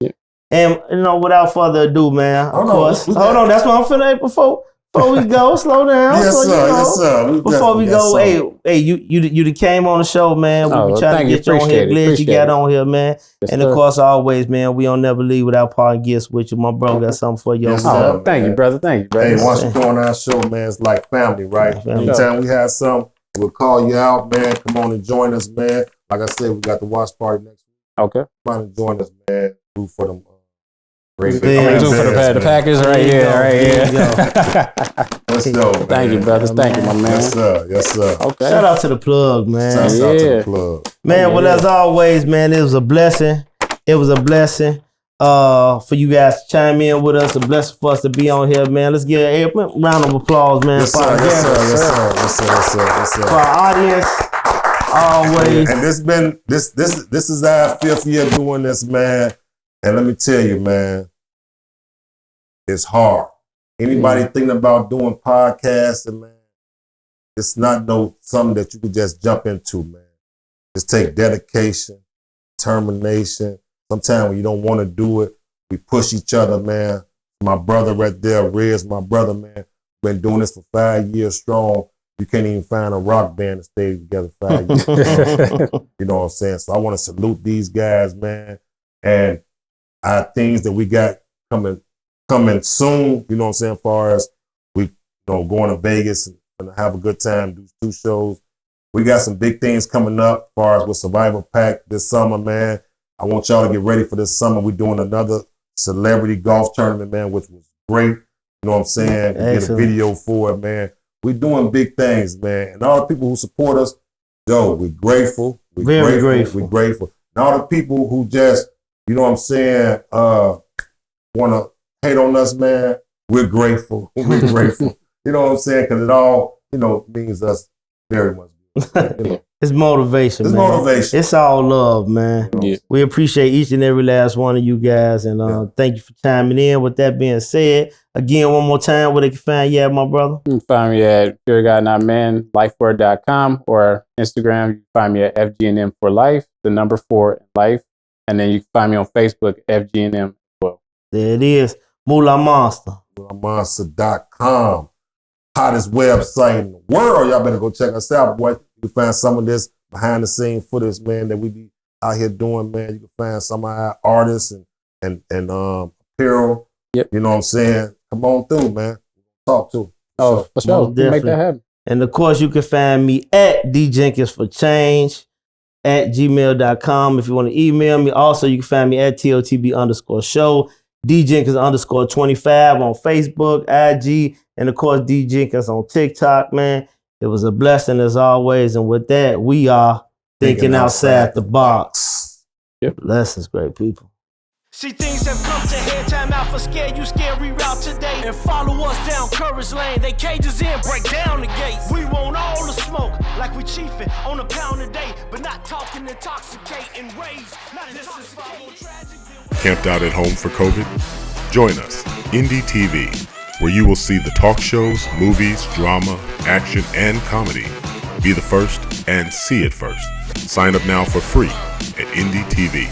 Yeah. And, you know, without further ado, man, of course. Hold on, that's what I'm finna before we go, slow down. Yes, sir. Yes, sir. Before we go, hey, you came on the show, man. We be trying to get you on here. Glad you got on here, man. Yes, and of course, always, man, we don't never leave without parting gifts with you. My bro got something for you. Yes, thank you, brother. Thank you, brother. Hey, once you go on our show, man, it's like family, right? Anytime we have something, we'll call you out, man. Come on and join us, man. Like I said, we got the watch party next week. Okay. Come on and join us, man. Do for them Great Yeah. big For the package right here, right There you here. Let's go, man. Thank you, brothers. Thank you, my man. Yes, sir. Yes, sir. Okay. Shout out to the plug, man. Shout out to the plug. Man, well, as always, man, it was a blessing. It was a blessing for you guys to chime in with us. A blessing for us to be on here, man. Let's give a round of applause, man. Yes, for sir. our Yes, guests, sir. Yes, sir. Yes, sir. Yes, sir. Yes, sir. for our audience. Always. And this is our 5th year doing this, man. And let me tell you, man, it's hard. Anybody thinking about doing podcasting, man, it's not something that you can just jump into, man. Just take dedication, determination. Sometimes when you don't want to do it, we push each other, man. My brother right there, Riz, my brother, man, been doing this for 5 years strong. You can't even find a rock band to stay together 5 years. You know what I'm saying? So I want to salute these guys, man. And our things that we got coming soon, you know what I'm saying, as far as we going to Vegas and have a good time, do 2 shows. We got some big things coming up as far as with Survivor Pack this summer, man. I want y'all to get ready for this summer. We're doing another celebrity golf tournament, man, which was great. You know what I'm saying? We get a video for it, man. We're doing big things, man. And all the people who support us, we're grateful. We're very grateful. We're grateful. And all the people who just, you know what I'm saying, want to hate on us, man, we're grateful. We're grateful. You know what I'm saying? Because it all, means us very much. It's motivation, It's man. motivation. It's all love, man. Yeah. We appreciate each and every last one of you guys. And thank you for chiming in. With that being said, again, one more time, where they can find you at, my brother? You can find me at Fear God Not Man, lifeword.com, or Instagram. You can find me at FGNM for life, the number 4 life. And then you can find me on Facebook, FGNM as well. There it is. Moolah Monster. Monster.com. Hottest website in the world. Y'all better go check us out, boy. You can find some of this behind the scene footage, man, that we be out here doing, man. You can find some of our artists and apparel. Yep. You know what I'm saying? Come on through, man. Talk to. Oh, for sure. Make that happen. And of course, you can find me at djenkinsforchange at gmail.com if you want to email me. Also, you can find me at TOTB_show, djenkins_25 on Facebook, IG, and of course, D Jenkins on TikTok, man. It was a blessing as always. And with that, we are thinking outside the box. Yep. Blessings, great people. See, things have come to head, time out for scare you, reroute today. And follow us down Courage Lane. They cages in, break down the gates. We want all the smoke, like we chiefin' on a pound a day, but not talking intoxicating rage. Not intoxicating. Camped out at home for COVID? Join us, Indie TV, where you will see the talk shows, movies, drama, action, and comedy. Be the first and see it first. Sign up now for free at Indie TV.